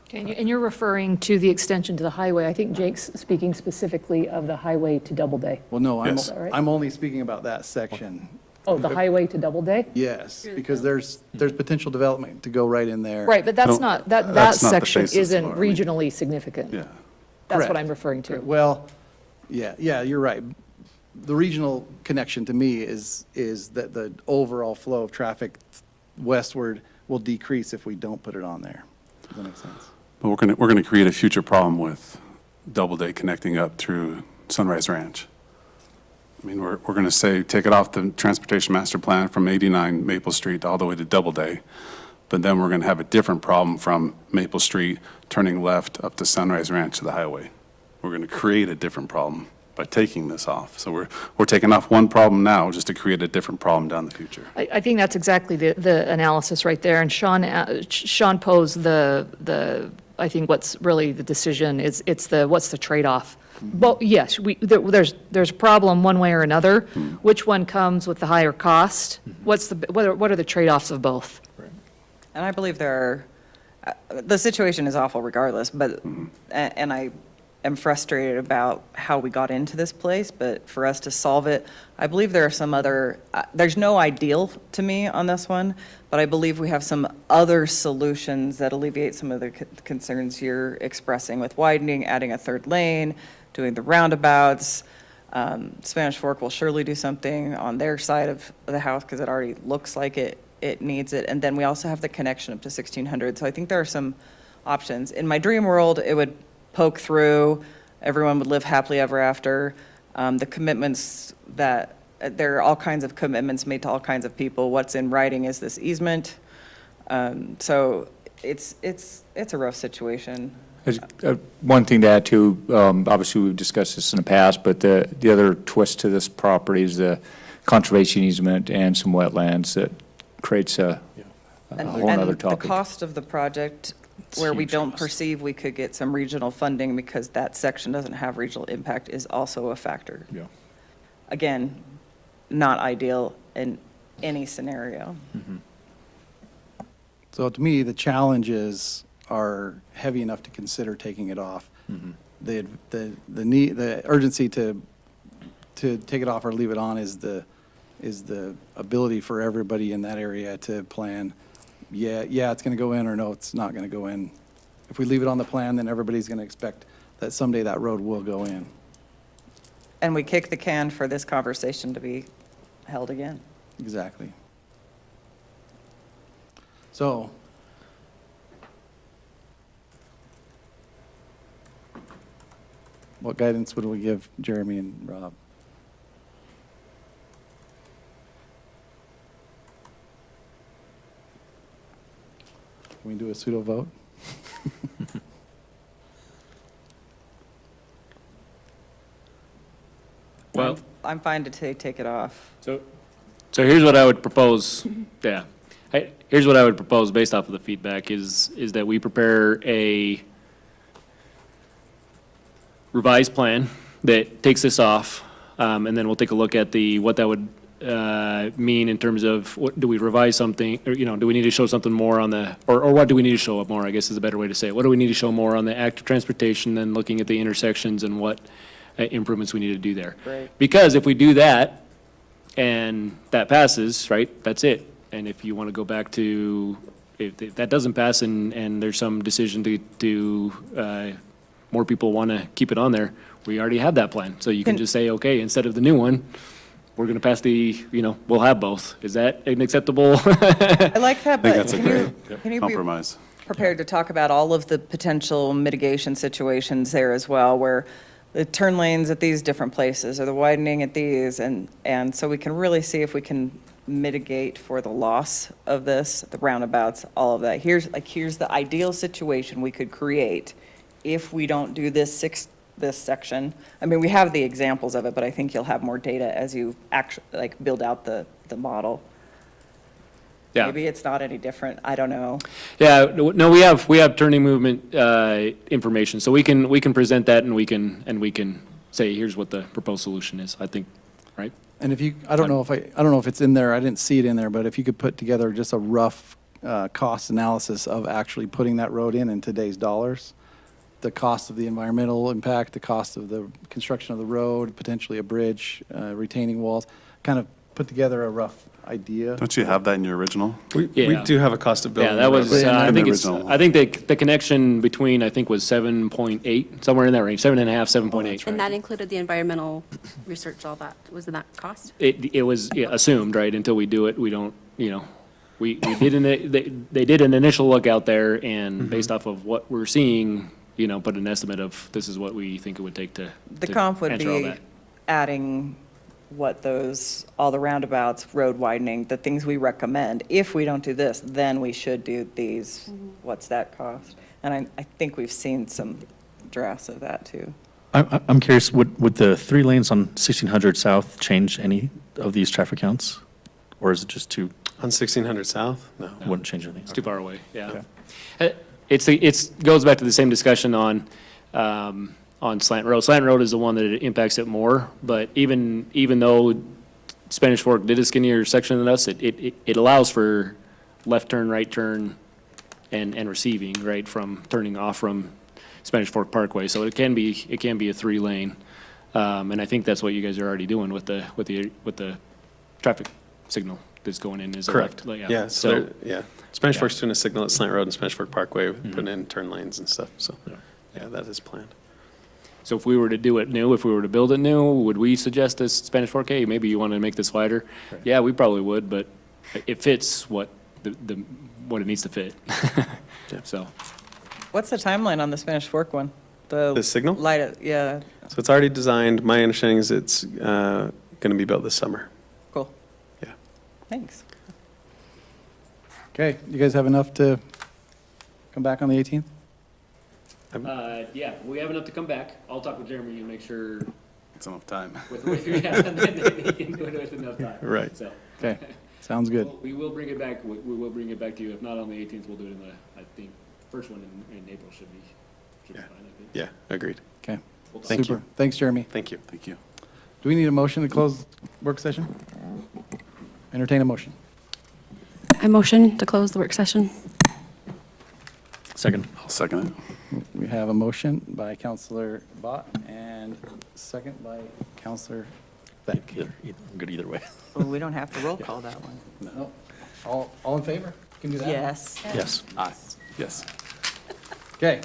Okay, and you're referring to the extension to the highway. I think Jake's speaking specifically of the highway to Doubleday. Well, no, Yes. All right. I'm only speaking about that section. Oh, the highway to Doubleday? Yes, because there's potential development to go right in there. Right, but that's No, not, that that's not the section basis isn't of our meeting. regionally significant. Yeah. That's what Correct. I'm referring to. Well, yeah, you're right. The regional connection to me is that the overall flow of traffic westward will decrease if we don't put it on there. Does that make sense? But we're gonna create a future problem with Doubleday connecting up through Sunrise Ranch. I mean, we're gonna say, take it off the transportation master plan from 89 Maple Street all the way to Doubleday. But then we're gonna have a different problem from Maple Street turning left up to Sunrise Ranch to the highway. We're gonna create a different problem by taking this off. So we're taking off one problem now just to create a different problem down the future. I think that's exactly the analysis right there. And Sean posed I think what's really the decision is, what's the trade-off? Well, yes, there's a problem one way or another. Which one comes with the higher cost? What are the trade-offs of both? And I believe the situation is awful regardless, but, and I am frustrated about how we got into this place, but for us to solve it, I believe there are some other, there's no ideal to me on this one, but I believe we have some other solutions that alleviate some of the concerns you're expressing with widening, adding a third lane, doing the roundabouts. Spanish Fork will surely do something on their side of the house because it already looks like it needs it. And then we also have the connection up to 1600. So I think there are some options. In my dream world, it would poke through, everyone would live happily ever after. The commitments there are all kinds of commitments made to all kinds of people. What's in writing is this easement. So it's a rough situation. One thing to add too, obviously we've discussed this in the past, but the other twist to this property is the conservation easement and some wetlands that creates a whole other And the topic. cost of the project, where we huge don't cost. perceive we could get some regional funding because that section doesn't have regional impact is also a factor. Yeah. Again, not ideal in any scenario. So to me, the challenges are heavy enough to consider taking it off. The need, the urgency to take it off or leave it on is the ability for everybody in that area to plan, yeah, it's gonna go in, or no, it's not gonna go in. If we leave it on the plan, then everybody's gonna expect that someday that road will go in. And we kick the can for this conversation to be held again. Exactly. So, what guidance would we give Jeremy and Rob? Can we do a pseudo vote? Well, I'm fine to take it off. so here's what I would propose, yeah. Here's what I would propose based off of the feedback is that we prepare a revised plan that takes this off, and then we'll take a look at what that would mean in terms of, do we revise something, or, do we need to show something more on or what do we need to show up more, I guess is a better way to say it. What do we need to show more on the active transportation than looking at the intersections and what improvements we need to do there? Right. Because if we do that, and that passes, right, that's it. And if you want to go back to, if that doesn't pass and there's some decision to more people want to keep it on there, we already have that plan. So you can just say, okay, instead of the new one, we're going to pass we'll have both. Is that an acceptable? I like that, I think but that's a can you be compromise. prepared to talk about all of the potential mitigation situations there as well, where the turn lanes at these different places or the widening at these, and so we can really see if we can mitigate for the loss of this, the roundabouts, all of that. Here's the ideal situation we could create if we don't do this section. I mean, we have the examples of it, but I think you'll have more data as you actually, build out the model. Yeah. Maybe it's not any different, I don't know. Yeah, no, we have turning movement information, so we can present that and we can say, here's what the proposed solution is, I think, right? And if I don't know if it's in there, I didn't see it in there, but if you could put together just a rough cost analysis of actually putting that road in today's dollars, the cost of the environmental impact, the cost of the construction of the road, potentially a bridge, retaining walls, kind of put together a rough idea. Don't you have that in your original? We Yeah. do have a cost of building. Yeah, that was, Yeah, I in think the it's, original. I think the connection between, I think was 7.8, somewhere in that range, 7.5, 7.8. And that included the environmental research, all that, was in that cost? It was assumed, right, until we do it, we don't, we did they did an initial look out there, and based off of what we're seeing, put an estimate of, this is what we think it would take to The comp would answer all be that. adding all the roundabouts, road widening, the things we recommend. If we don't do this, then we should do these. What's that cost? And I think we've seen some drafts of that, too. I'm curious, would the 3 lanes on 1600 South change any of these traffic counts? Or is it just too, On 1600 South? No. wouldn't change anything? It's too far away, yeah. It's goes back to the same discussion on Slant Road. Slant Road is the one that it impacts it more, but even though Spanish Fork did a skinnier section than us, it allows for left turn, right turn, and receiving, right, from turning off from Spanish Fork Parkway. So it can be a 3-lane. And I think that's what you guys are already doing with the traffic signal that's going in is a Correct. left. Yeah, so, yeah. Spanish Yeah. Fork's doing a signal at Slant Road and Spanish Fork Parkway, putting in turn lanes and stuff, so, yeah, that is planned. So if we were to do it new, if we were to build it new, would we suggest this Spanish 4K? Maybe you want to make this wider? Yeah, we probably would, but it fits what what it needs to fit. So, What's the timeline on the Spanish Fork one? The signal? Yeah, So it's already designed. My understanding is it's going to be built this summer. cool. Yeah. Thanks. Okay, you guys have enough to come back on the 18th? yeah, we have enough to come back. I'll talk with Jeremy and make sure It's enough time. yeah, and then he can do it with enough time. Right. So, Okay, sounds good. we will bring it back. We will bring it back to you. If not on the 18th, we'll do it in I think, first one in April should be Yeah. fine, I think. Yeah, agreed. Okay. We'll talk. Thank Super. you. Thanks, Jeremy. Thank you. Thank you. Do we need a motion to close work session? Entertain a motion. I motion to close the work session. Second. I'll second it. We have a motion by Counselor Bott and second by Counselor Beck. I'm good either way. Well, we don't have to roll call that one. No. All in favor? Can do that? Yes. Yes. Aye. Yes. Okay.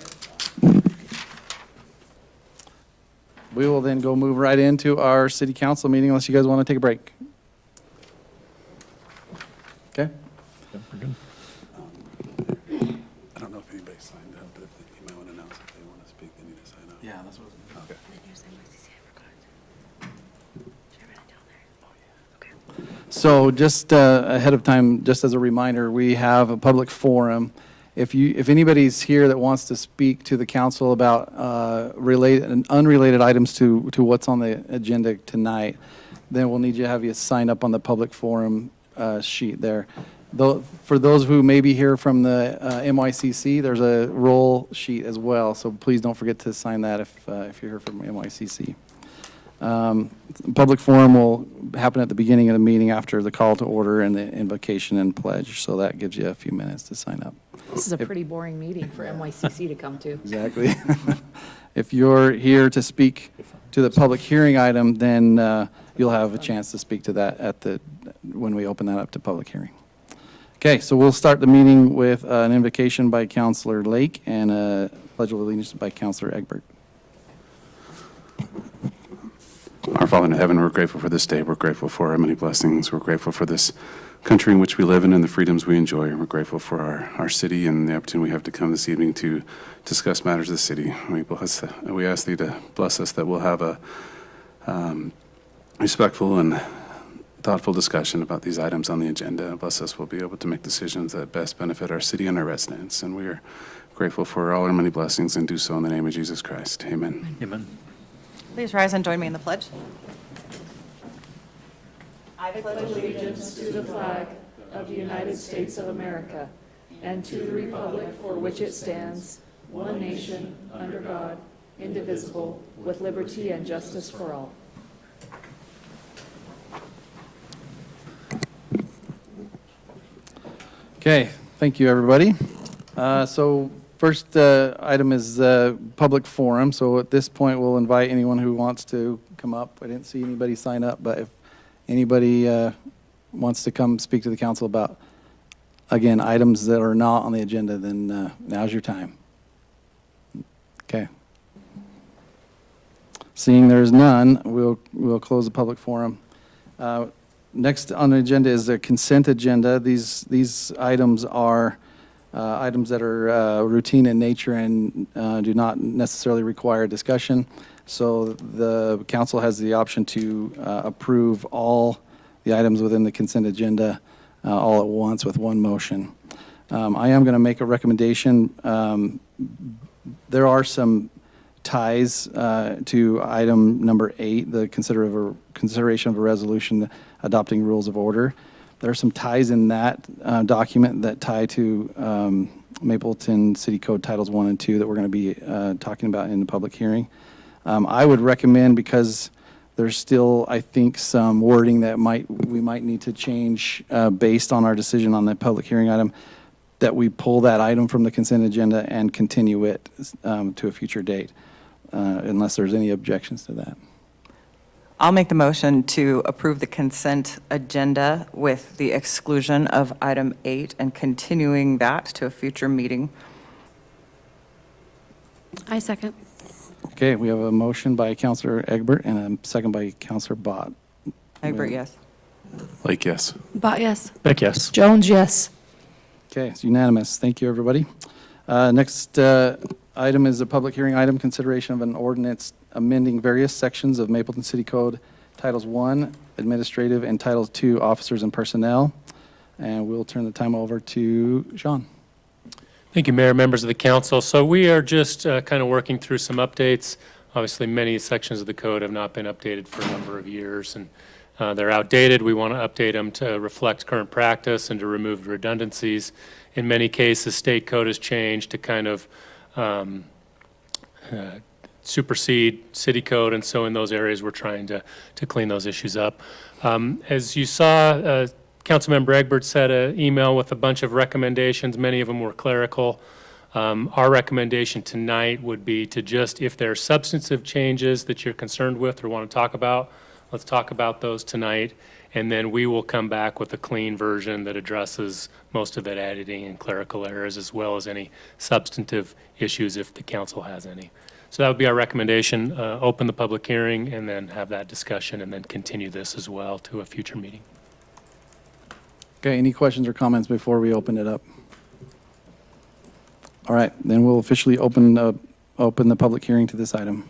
We will then go move right into our city council meeting unless you guys want to take a break. Okay? We're good. I don't know if anybody signed up, but if you might want to announce if they want to speak, they need to sign up. Yeah, that's what. Okay. So just ahead of time, just as a reminder, we have a public forum. If anybody's here that wants to speak to the council about related and unrelated items to what's on the agenda tonight, then we'll need to have you sign up on the public forum sheet there. For those who may be here from the MYCC, there's a roll sheet as well, so please don't forget to sign that if you're here from MYCC. Public forum will happen at the beginning of the meeting after the call to order and the invocation and pledge, so that gives you a few minutes to sign up. This is a pretty boring meeting for NYCC to come to. Exactly. If you're here to speak to the public hearing item, then you'll have a chance to speak to that when we open that up to public hearing. Okay, so we'll start the meeting with an invocation by Counselor Lake and a pledge of allegiance by Counselor Egbert. Our Father in heaven, we're grateful for this day. We're grateful for our many blessings. We're grateful for this country in which we live in and the freedoms we enjoy. We're grateful for our city and the opportunity we have to come this evening to discuss matters of the city. We ask thee to bless us that we'll have a respectful and thoughtful discussion about these items on the agenda. Bless us, we'll be able to make decisions that best benefit our city and our residents. And we are grateful for all our many blessings and do so in the name of Jesus Christ. Amen. Amen. Please rise and join me in the pledge. Allegiance to the flag of the United States of America and to the republic for which it stands, one nation, under God, indivisible, with liberty and justice for all. Okay, thank you, everybody. So first item is public forum. So at this point, we'll invite anyone who wants to come up. I didn't see anybody sign up, but if anybody wants to come speak to the council about, again, items that are not on the agenda, then now's your time. Okay. Seeing there's none, we'll close the public forum. Next on the agenda is the consent agenda. These items are items that are routine in nature and do not necessarily require discussion. So the council has the option to approve all the items within the consent agenda all at once with one motion. I am going to make a recommendation. There are some ties to item number 8, the consideration of a resolution adopting rules of order. There are some ties in that document that tie to Mapleton City Code Titles 1 and 2 that we're going to be talking about in the public hearing. I would recommend, because there's still, I think, some wording that we might need to change based on our decision on the public hearing item, that we pull that item from the consent agenda and continue it to a future date, unless there's any objections to that. I'll make the motion to approve the consent agenda with the exclusion of item 8 and continuing that to a future meeting. I second. Okay, we have a motion by Councilor Egbert and a second by Councilor Bott. Egbert, yes. Like, yes. But yes. Beck, yes. Jones, yes. Okay, it's unanimous. Thank you, everybody. Next item is a public hearing item, consideration of an ordinance amending various sections of Mapleton City Code, Titles 1, Administrative, and Titles 2, Officers and Personnel. And we'll turn the time over to Sean. Thank you, Mayor, members of the council. So we are just kind of working through some updates. Obviously, many sections of the code have not been updated for a number of years, and they're outdated. We want to update them to reflect current practice and to remove redundancies. In many cases, state code has changed to kind of supersede city code, and so in those areas, we're trying to clean those issues up. As you saw, Councilmember Egbert sent an email with a bunch of recommendations. Many of them were clerical. Our recommendation tonight would be to just, if there are substantive changes that you're concerned with or want to talk about, let's talk about those tonight, and then we will come back with a clean version that addresses most of that editing and clerical errors, as well as any substantive issues if the council has any. So that would be our recommendation. Open the public hearing and then have that discussion and then continue this as well to a future meeting. Okay, any questions or comments before we open it up? All right, then we'll officially open the public hearing to this item.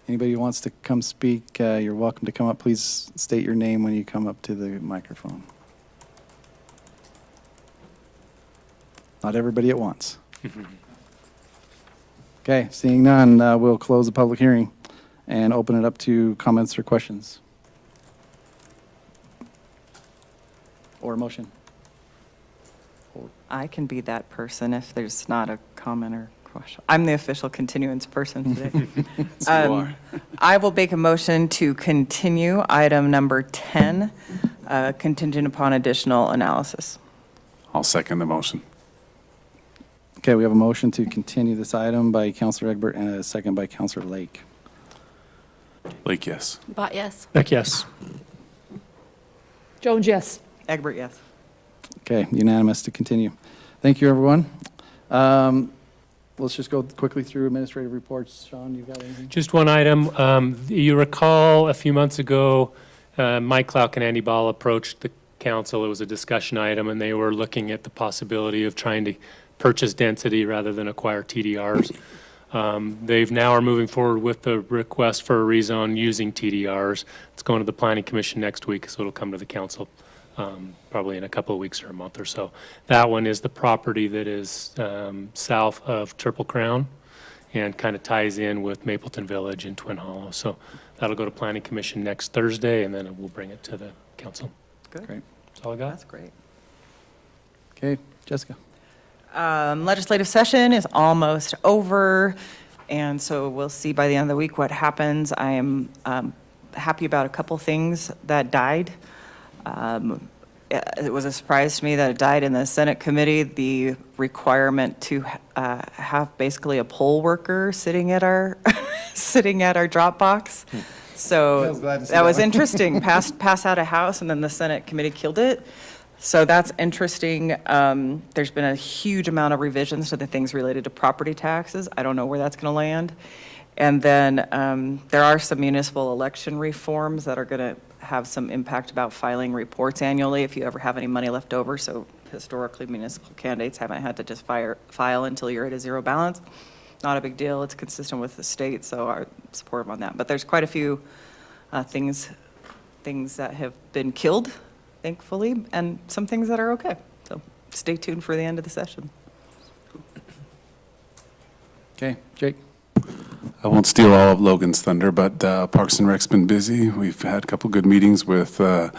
Anybody who wants to come speak, you're welcome to come up. Please state your name when you come up to the microphone. Not everybody at once. Okay, seeing none, we'll close the public hearing and open it up to comments or questions. Or a motion. I can be that person if there's not a comment or question. I'm the official continuance person today. I will make a motion to continue item number 10, contingent upon additional analysis. I'll second the motion. Okay, we have a motion to continue this item by Councilor Egbert and a second by Councilor Lake. Like, yes. But yes. Beck, yes. Jones, yes. Egbert, yes. Okay, unanimous to continue. Thank you, everyone. Let's just go quickly through administrative reports. Sean, you got anything? Just one item. You recall a few months ago, Mike Clark and Andy Ball approached the council. It was a discussion item, and they were looking at the possibility of trying to purchase density rather than acquire TDRs. They've now are moving forward with the request for a rezone using TDRs. It's going to the Planning Commission next week, so it'll come to the council probably in a couple of weeks or a month or so. That one is the property that is south of Triple Crown and kind of ties in with Mapleton Village and Twin Hollow. So that'll go to Planning Commission next Thursday, and then we'll bring it to the council. Good. Great. That's all I got. That's great. Okay, Jessica. Legislative session is almost over, and so we'll see by the end of the week what happens. I am happy about a couple things that died. It was a surprise to me that it died in the Senate committee, the requirement to have basically a poll worker sitting at our sitting at our drop box. So was glad to see that that was one. interesting. Pass out a House, and then the Senate committee killed it. So that's interesting. There's been a huge amount of revisions to the things related to property taxes. I don't know where that's going to land. And then there are some municipal election reforms that are going to have some impact about filing reports annually if you ever have any money left over. So historically, municipal candidates haven't had to just file until you're at a zero balance. Not a big deal. It's consistent with the state, so I support them on that. But there's quite a few things that have been killed, thankfully, and some things that are okay. So stay tuned for the end of the session. Okay, Jake? I won't steal all of Logan's thunder, but Parks and Rec's been busy. We've had a couple good meetings with the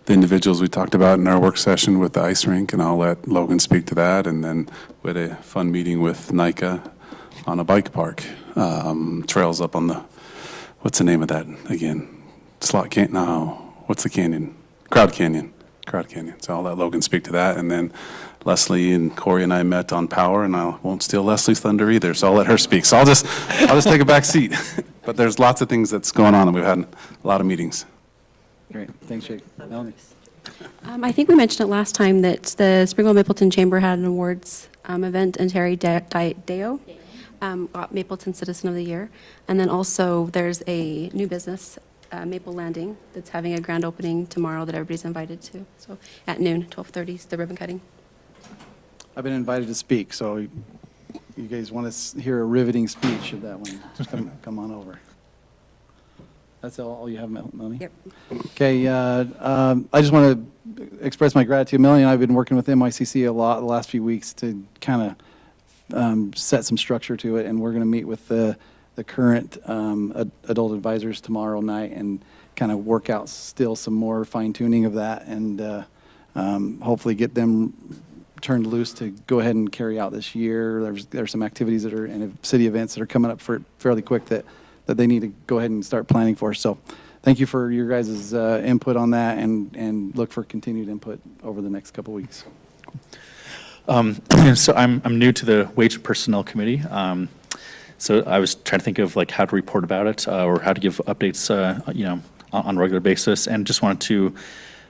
individuals we talked about in our work session with the ice rink, and I'll let Logan speak to that. And then we had a fun meeting with NICA on a bike park. Trails up on the, what's the name of that again? Slot Canyon, no, what's the canyon? Crowd Canyon. So I'll let Logan speak to that. And then Leslie and Corey and I met on power, and I won't steal Leslie's thunder either, so I'll let her speak. So I'll just take a back seat. But there's lots of things that's going on, and we've had a lot of meetings. Great, thanks, Jake. Melanie? I think we mentioned it last time that the Springville Mapleton Chamber had an awards event, and Terry Deo got Mapleton Citizen of the Year. And then also there's a new business, Maple Landing, that's having a grand opening tomorrow that everybody's invited to. So at noon, 12:30 is the ribbon cutting. I've been invited to speak, so you guys want to hear a riveting speech of that one, just come on over. That's all you have, Melanie? Yep. Okay, I just want to express my gratitude. Melanie and I have been working with MICC a lot the last few weeks to kind of set some structure to it, and we're going to meet with the current adult advisors tomorrow night and kind of work out still some more fine tuning of that, and hopefully get them turned loose to go ahead and carry out this year. There's some activities that are in city events that are coming up for fairly quick that they need to go ahead and start planning for. So thank you for your guys' input on that, and look for continued input over the next couple weeks. So I'm new to the Wage and Personnel Committee. So I was trying to think of like how to report about it or how to give updates, on a regular basis, and just wanted to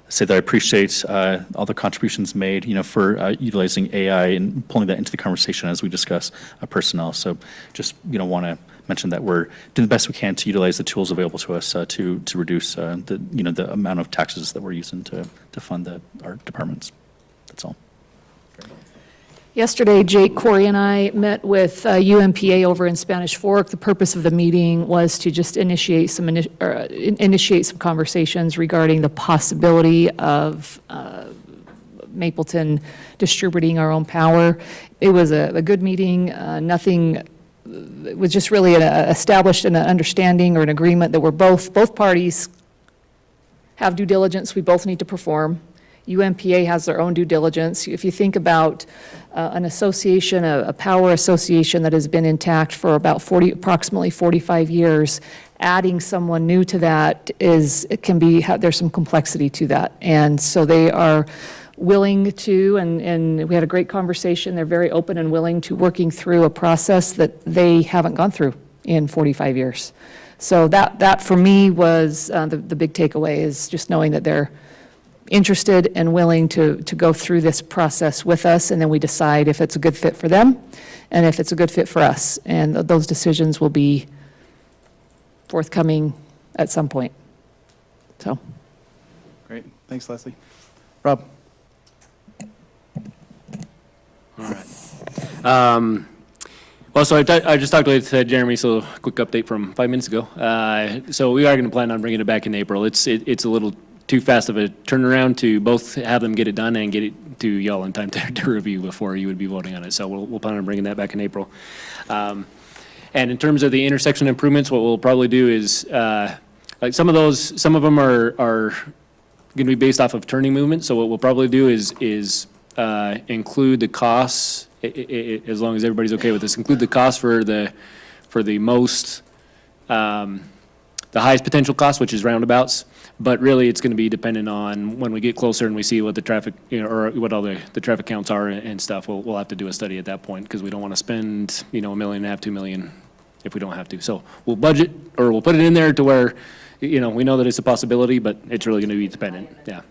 say that I appreciate all the contributions made, for utilizing AI and pulling that into the conversation as we discuss personnel. So just, want to mention that we're doing the best we can to utilize the tools available to us to reduce the amount of taxes that we're using to fund our departments. That's all. Yesterday, Jake, Corey, and I met with UMPA over in Spanish Fork. The purpose of the meeting was to just initiate some conversations regarding the possibility of Mapleton distributing our own power. It was a good meeting. Nothing, it was just really established an understanding or an agreement that both parties have due diligence we both need to perform. UMPA has their own due diligence. If you think about an association, a power association that has been intact for about approximately 45 years, adding someone new to that there's some complexity to that. And so they are willing to, and we had a great conversation, they're very open and willing to working through a process that they haven't gone through in 45 years. So that for me was the big takeaway, is just knowing that they're interested and willing to go through this process with us, and then we decide if it's a good fit for them and if it's a good fit for us. And those decisions will be forthcoming at some point. So. Great, thanks, Leslie. Rob? All right. Well, so I just talked to Jeremy, so quick update from 5 minutes ago. So we are going to plan on bringing it back in April. It's a little too fast of a turnaround to both have them get it done and get it to y'all in time to review before you would be voting on it. So we'll plan on bringing that back in April. And in terms of the intersection improvements, what we'll probably do is, like some of them are going to be based off of turning movement. So what we'll probably do is include the costs, as long as everybody's okay with this, include the cost for the most, the highest potential cost, which is roundabouts. But really, it's going to be dependent on when we get closer and we see what the traffic, or what all the traffic counts are and stuff. We'll have to do a study at that point, because we don't want to spend, $1.5 million, $2 million if we don't have to. So we'll budget, or we'll put it in there to where we know that it's a possibility, but it's really going to be dependent, yeah.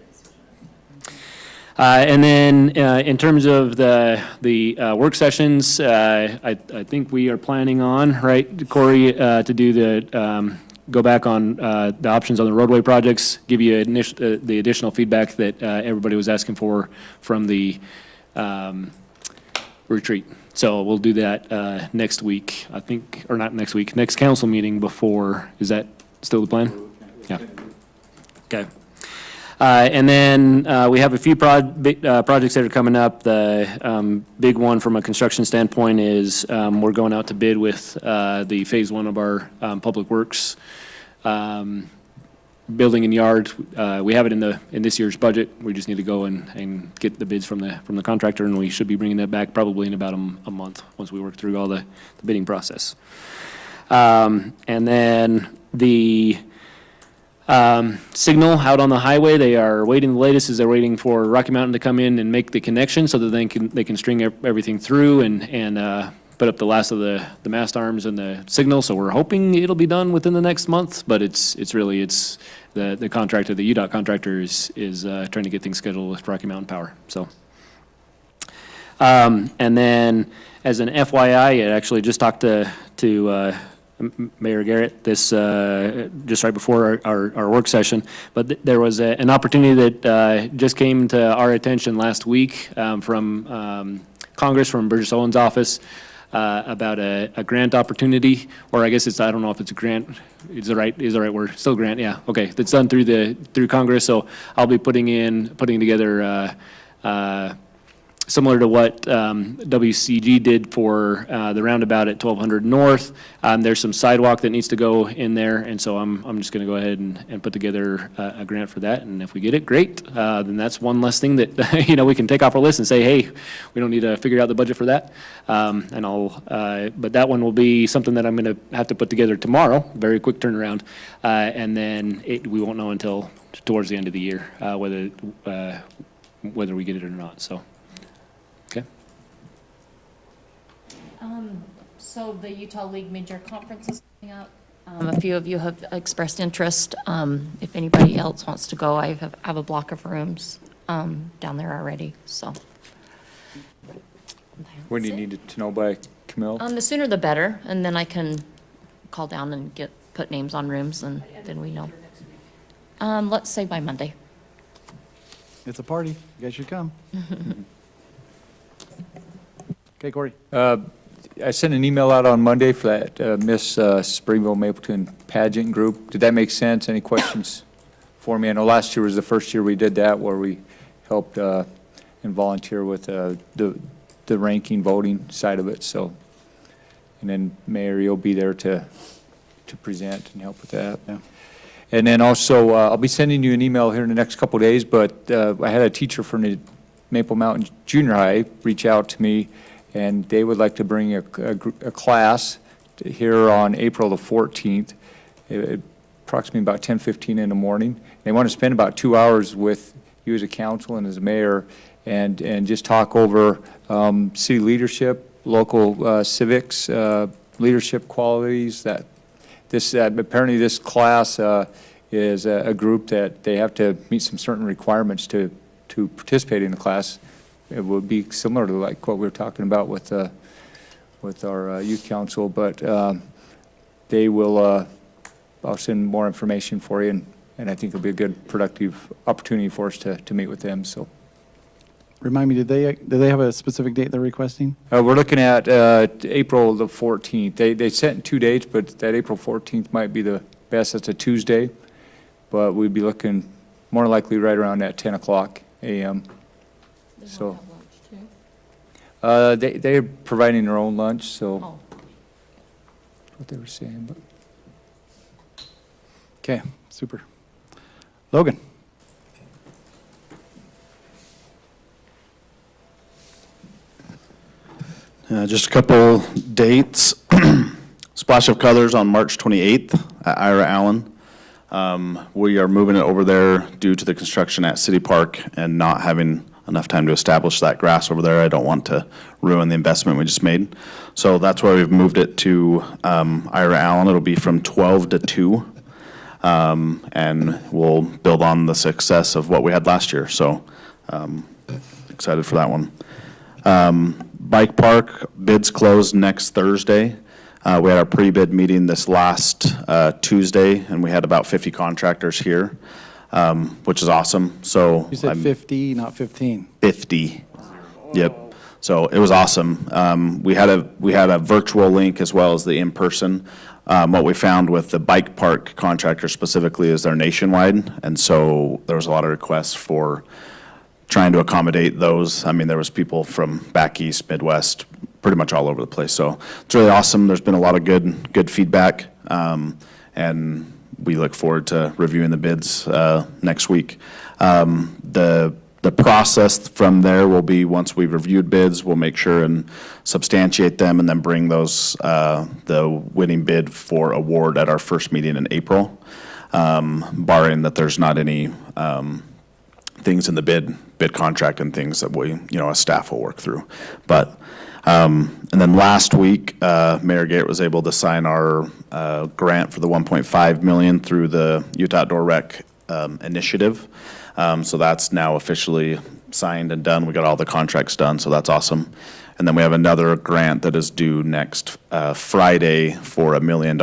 And then in terms of the work sessions, I think we are planning on, right, Corey, to do go back on the options on the roadway projects, give you the additional feedback that everybody was asking for from the retreat. So we'll do that next week, I think, or not next week, next council meeting before. Is that still the plan? Yeah. Okay. And then we have a few projects that are coming up. The big one from a construction standpoint is we're going out to bid with the phase one of our public works building and yard. We have it in this year's budget. We just need to go and get the bids from the contractor, and we should be bringing that back probably in about a month once we work through all the bidding process. And then the signal out on the highway, they are waiting, the latest is they're waiting for Rocky Mountain to come in and make the connection so that they can string everything through and put up the last of the mast arms and the signal. So we're hoping it'll be done within the next month, but it's the contractor, the UDOT contractor is trying to get things scheduled with Rocky Mountain Power, so. And then as an FYI, I actually just talked to Mayor Garrett this just right before our work session, but there was an opportunity that just came to our attention last week from Congress, from Burgess Owens' office, about a grant opportunity, or I guess I don't know if it's a grant, is the right word, still grant, yeah, okay, that's done through Congress, so I'll be putting together similar to what WCG did for the roundabout at 1200 North. There's some sidewalk that needs to go in there, and so I'm just going to go ahead and put together a grant for that, and if we get it, great. Then that's one less thing that we can take off our list and say, hey, we don't need to figure out the budget for that. But that one will be something that I'm going to have to put together tomorrow, very quick turnaround, and then we won't know until towards the end of the year whether we get it or not. So. Okay. So the Utah League Major Conference is coming up. A few of you have expressed interest. If anybody else wants to go, I have a block of rooms down there already, so. When do you need to know by, Camille? The sooner the better, and then I can call down and put names on rooms, and then we know. Let's say by Monday. It's a party. You guys should come. Okay, Corey. I sent an email out on Monday for that Miss Springville Mapleton pageant group. Did that make sense? Any questions for me? I know last year was the first year we did that, where we helped and volunteer with the ranking voting side of it. So, and then Mayor, you'll be there to present and help with that. Yeah. And then also, I'll be sending you an email here in the next couple of days. But I had a teacher from the Maple Mountain Junior High reach out to me, and they would like to bring a class here on April the 14th, approximately about 10:15 in the morning. They want to spend about 2 hours with you as a council and as a mayor, and just talk over city leadership, local civics, leadership qualities. Apparently this class is a group that they have to meet some certain requirements to participate in the class. It would be similar to like what we were talking about with our youth council, but they will, I'll send more information for you, and I think it'll be a good, productive opportunity for us to meet with them, so. Remind me, did they have a specific date they're requesting? We're looking at April the 14th. They sent 2 dates, but that April 14th might be the best. That's a Tuesday, but we'd be looking more likely right around at 10 o'clock a.m. So, they're providing their own lunch, so that's what they were saying. But Okay, super. Logan. Just a couple dates. Splash of Colors on March 28th at Ira Allen. We are moving it over there due to the construction at City Park and not having enough time to establish that grass over there. I don't want to ruin the investment we just made. So that's why we've moved it to Ira Allen. It'll be from 12 to 2. and we'll build on the success of what we had last year. So excited for that one. Bike park, bids close next Thursday. We had our pre-bid meeting this last Tuesday, and we had about 50 contractors here, which is awesome. So You said I'm- 50, not 15. 50. Yep. So it was awesome. We had a virtual link as well as the in-person. What we found with the bike park contractor specifically is they're nationwide, and so there was a lot of requests for trying to accommodate those. I mean, there was people from back east, Midwest, pretty much all over the place. So it's really awesome. There's been a lot of good feedback, and we look forward to reviewing the bids next week. The process from there will be, once we've reviewed bids, we'll make sure and substantiate them and then bring those, the winning bid for award at our first meeting in April, barring that there's not any things in the bid contract and things that we, as staff will work through. But, and then last week, Mayor Garrett was able to sign our grant for the 1.5 million through the Utah Outdoor Rec initiative. So that's now officially signed and done. We got all the contracts done, so that's awesome. And then we have another grant that is due next Friday for $1 million,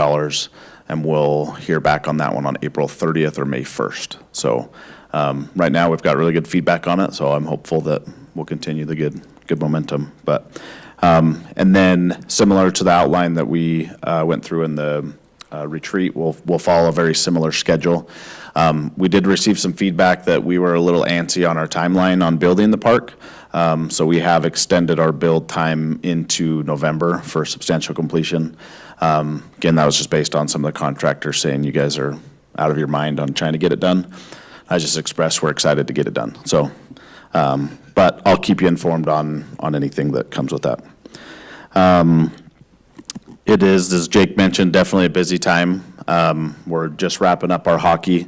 and we'll hear back on that one on April 30th or May 1st. So right now, we've got really good feedback on it, so I'm hopeful that we'll continue the good momentum. But and then similar to the outline that we went through in the retreat, we'll follow a very similar schedule. We did receive some feedback that we were a little antsy on our timeline on building the park. So we have extended our build time into November for substantial completion. Again, that was just based on some of the contractors saying you guys are out of your mind on trying to get it done. I just expressed we're excited to get it done. So, but I'll keep you informed on anything that comes with that. It is, as Jake mentioned, definitely a busy time. We're just wrapping up our hockey.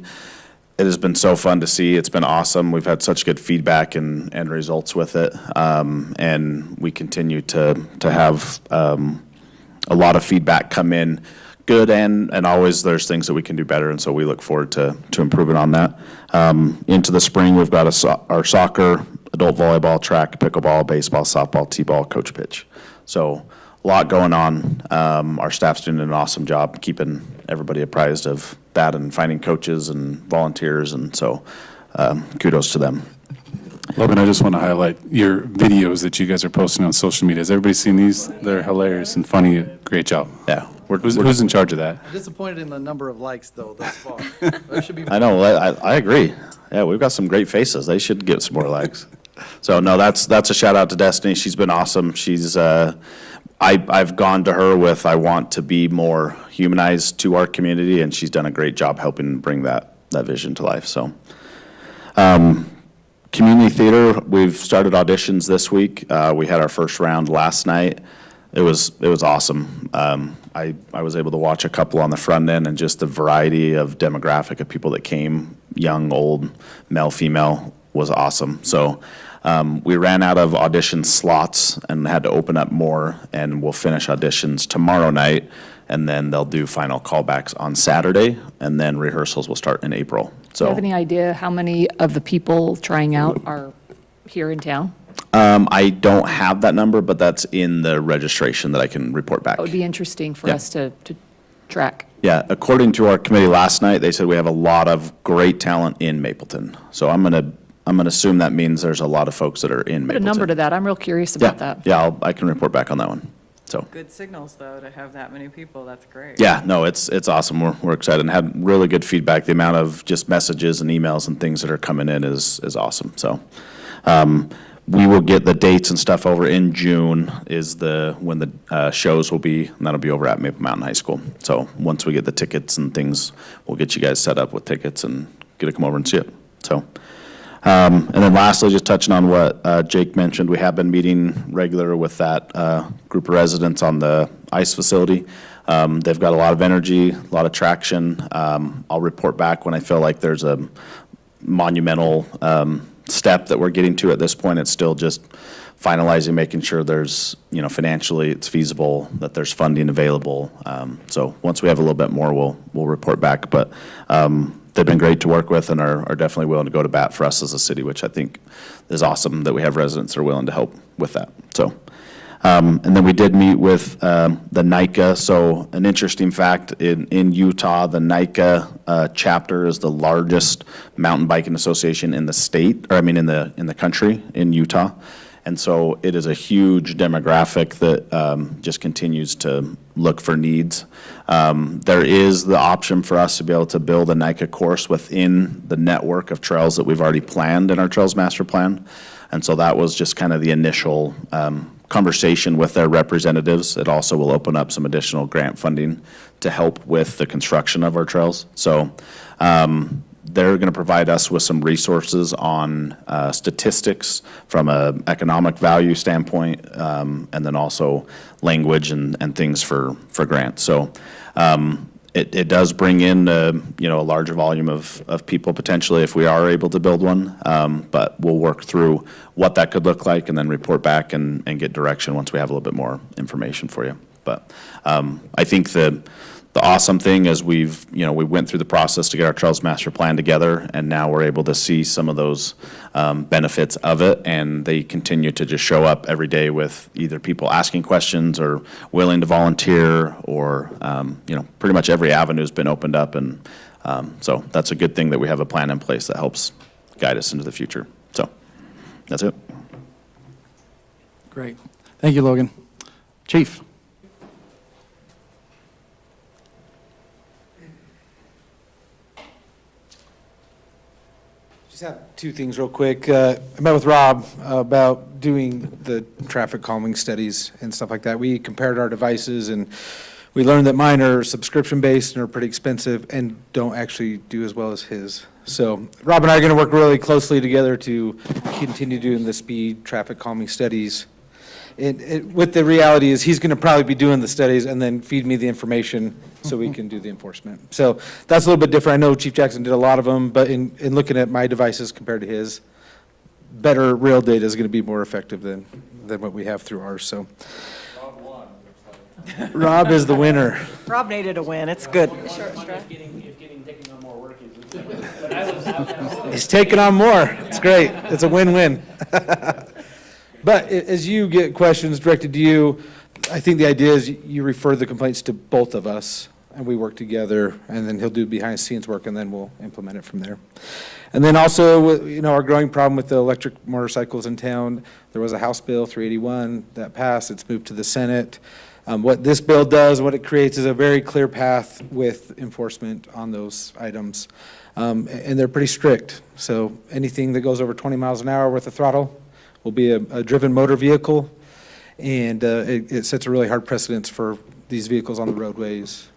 It has been so fun to see. It's been awesome. We've had such good feedback and results with it. And we continue to have a lot of feedback come in, good and always there's things that we can do better. And so we look forward to improving on that. Into the spring, we've got our soccer, adult volleyball, track, pickleball, baseball, softball, t-ball, coach pitch. So a lot going on. Our staff's doing an awesome job keeping everybody apprised of that and finding coaches and volunteers, and so kudos to them. Logan, I just want to highlight your videos that you guys are posting on social media. Has everybody seen these? They're hilarious and funny. Great job. Yeah. Who's in charge of that? I'm disappointed in the number of likes, though, thus far. There should be. I know, I agree. Yeah, we've got some great faces. They should get some more likes. So no, that's a shout out to Destiny. She's been awesome. She's I've gone to her with, I want to be more humanized to our community, and she's done a great job helping bring that vision to life. So, community theater, we've started auditions this week. We had our first round last night. It was awesome. I was able to watch a couple on the front end, and just the variety of demographic of people that came, young, old, male, female, was awesome. So we ran out of audition slots and had to open up more, and we'll finish auditions tomorrow night, and then they'll do final callbacks on Saturday, and then rehearsals will start in April. Do you So have any idea how many of the people trying out are here in town? I don't have that number, but that's in the registration that I can report back. That would be interesting for Yeah. us to track. Yeah, according to our committee last night, they said we have a lot of great talent in Mapleton. So I'm gonna assume that means there's a lot of folks that are in Mapleton. Put a number to that. I'm real curious Yeah, about that. yeah, I can report back on that one. So, Good signals, though, to have that many people. That's great. yeah, no, it's awesome. We're excited and had really good feedback. The amount of just messages and emails and things that are coming in is awesome. So, we will get the dates and stuff over in June is when the shows will be, and that'll be over at Maple Mountain High School. So once we get the tickets and things, we'll get you guys set up with tickets and get to come over and see it. So, and then lastly, just touching on what Jake mentioned, we have been meeting regular with that group of residents on the ice facility. They've got a lot of energy, a lot of traction. I'll report back when I feel like there's a monumental step that we're getting to. At this point, it's still just finalizing, making sure there's, financially it's feasible, that there's funding available. So once we have a little bit more, we'll report back. But they've been great to work with and are definitely willing to go to bat for us as a city, which I think is awesome that we have residents that are willing to help with that. So, and then we did meet with the NICA. So an interesting fact, in Utah, the NICA chapter is the largest mountain biking association in the state, or in the country, in Utah. And so it is a huge demographic that just continues to look for needs. There is the option for us to be able to build a NICA course within the network of trails that we've already planned in our Trails Master Plan. And so that was just kind of the initial conversation with their representatives. It also will open up some additional grant funding to help with the construction of our trails. So they're going to provide us with some resources on statistics from an economic value standpoint, and then also language and things for grants. So it does bring in a larger volume of people potentially if we are able to build one, but we'll work through what that could look like and then report back and get direction once we have a little bit more information for you. But I think the awesome thing is we went through the process to get our Trails Master Plan together, and now we're able to see some of those benefits of it, and they continue to just show up every day with either people asking questions or willing to volunteer, or pretty much every avenue has been opened up, and so that's a good thing that we have a plan in place that helps guide us into the future. So that's it. Great. Thank you, Logan. Chief? Just have two things real quick. I met with Rob about doing the traffic calming studies and stuff like that. We compared our devices, and we learned that mine are subscription-based and are pretty expensive and don't actually do as well as his. So Rob and I are going to work really closely together to continue doing the speed traffic calming studies. With the reality is he's going to probably be doing the studies and then feed me the information so we can do the enforcement. So that's a little bit different. I know Chief Jackson did a lot of them, but in looking at my devices compared to his, better real data is going to be more effective than what we have through ours. So Rob is the winner. Rob needed a win. It's good. He's taking on more. It's great. It's a win-win. But as you get questions directed to you, I think the idea is you refer the complaints to both of us, and we work together, and then he'll do behind-the-scenes work, and then we'll implement it from there. And then also, our growing problem with the electric motorcycles in town, there was a House Bill 381 that passed. It's moved to the Senate. What this bill does, what it creates, is a very clear path with enforcement on those items. And they're pretty strict. So anything that goes over 20 miles an hour with a throttle will be a driven motor vehicle, and it sets a really hard precedence for these vehicles on the roadways,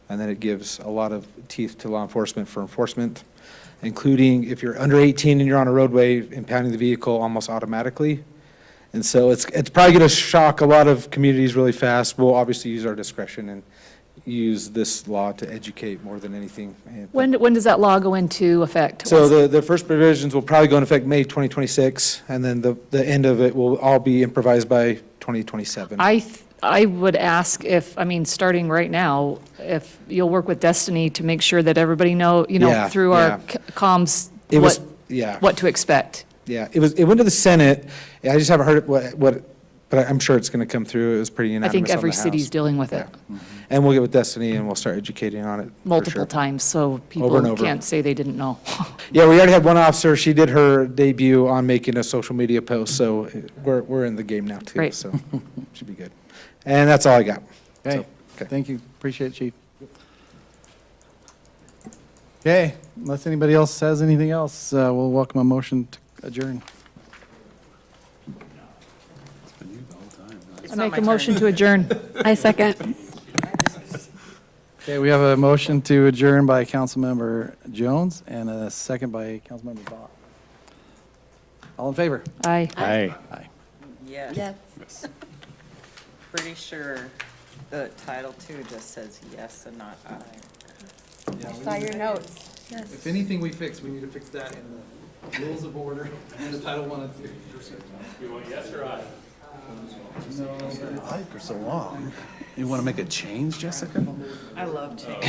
and then it gives a lot of teeth to law enforcement for enforcement, including if you're under 18 and you're on a roadway, impounding the vehicle almost automatically. And so it's probably going to shock a lot of communities really fast. We'll obviously use our discretion and use this law to educate more than anything. When does that law go into effect? So the first provisions will probably go into effect May 2026, and then the end of it will all be improvised by 2027. I would ask if, starting right now, if you'll work with Destiny to make sure that everybody through our comms, what to expect. Yeah, it went to the Senate. I just haven't heard what, but I'm sure it's going to come through. It was pretty unanimous I think on every the House. city's dealing with it And we'll get with Destiny, and we'll start educating on it. for multiple sure. times, so Over and people over. can't say they didn't know. Yeah, we already had one officer. She did her debut on making a social media post, so we're in the game now too. Great. So should be good. And that's all I got. Okay, So, thank you. Appreciate it, Chief. Okay, unless anybody else has anything else, we'll welcome a motion to adjourn. I make a motion to adjourn. I second. Okay, we have a motion to adjourn by Councilmember Jones and a second by Councilmember Bach. All in favor? Aye. Aye. Aye. Yes. Pretty sure the Title II just says yes and not aye. I saw your notes. Yes. If anything we fix, we need to fix that in the Rules of order, and the title one and two. You want yes or aye? Are so long. You want to make a change, Jessica? I love change.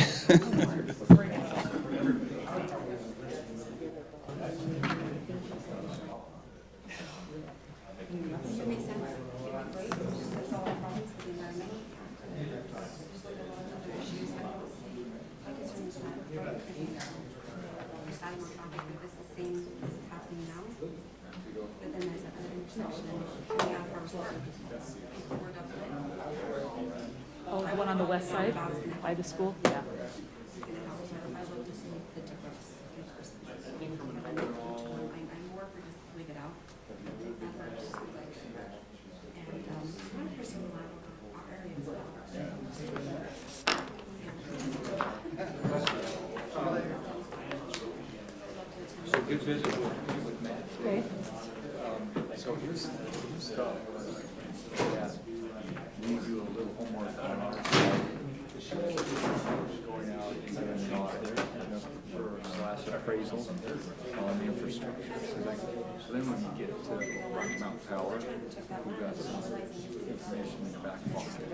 Oh, the one on the west side by the school? Yeah. Okay. So here's stuff. We do a little homework on our side. Going out and getting it out there, for / appraisal on the infrastructure. So then when you get to Rocky Mountain Power, we've got some information in the back pocket.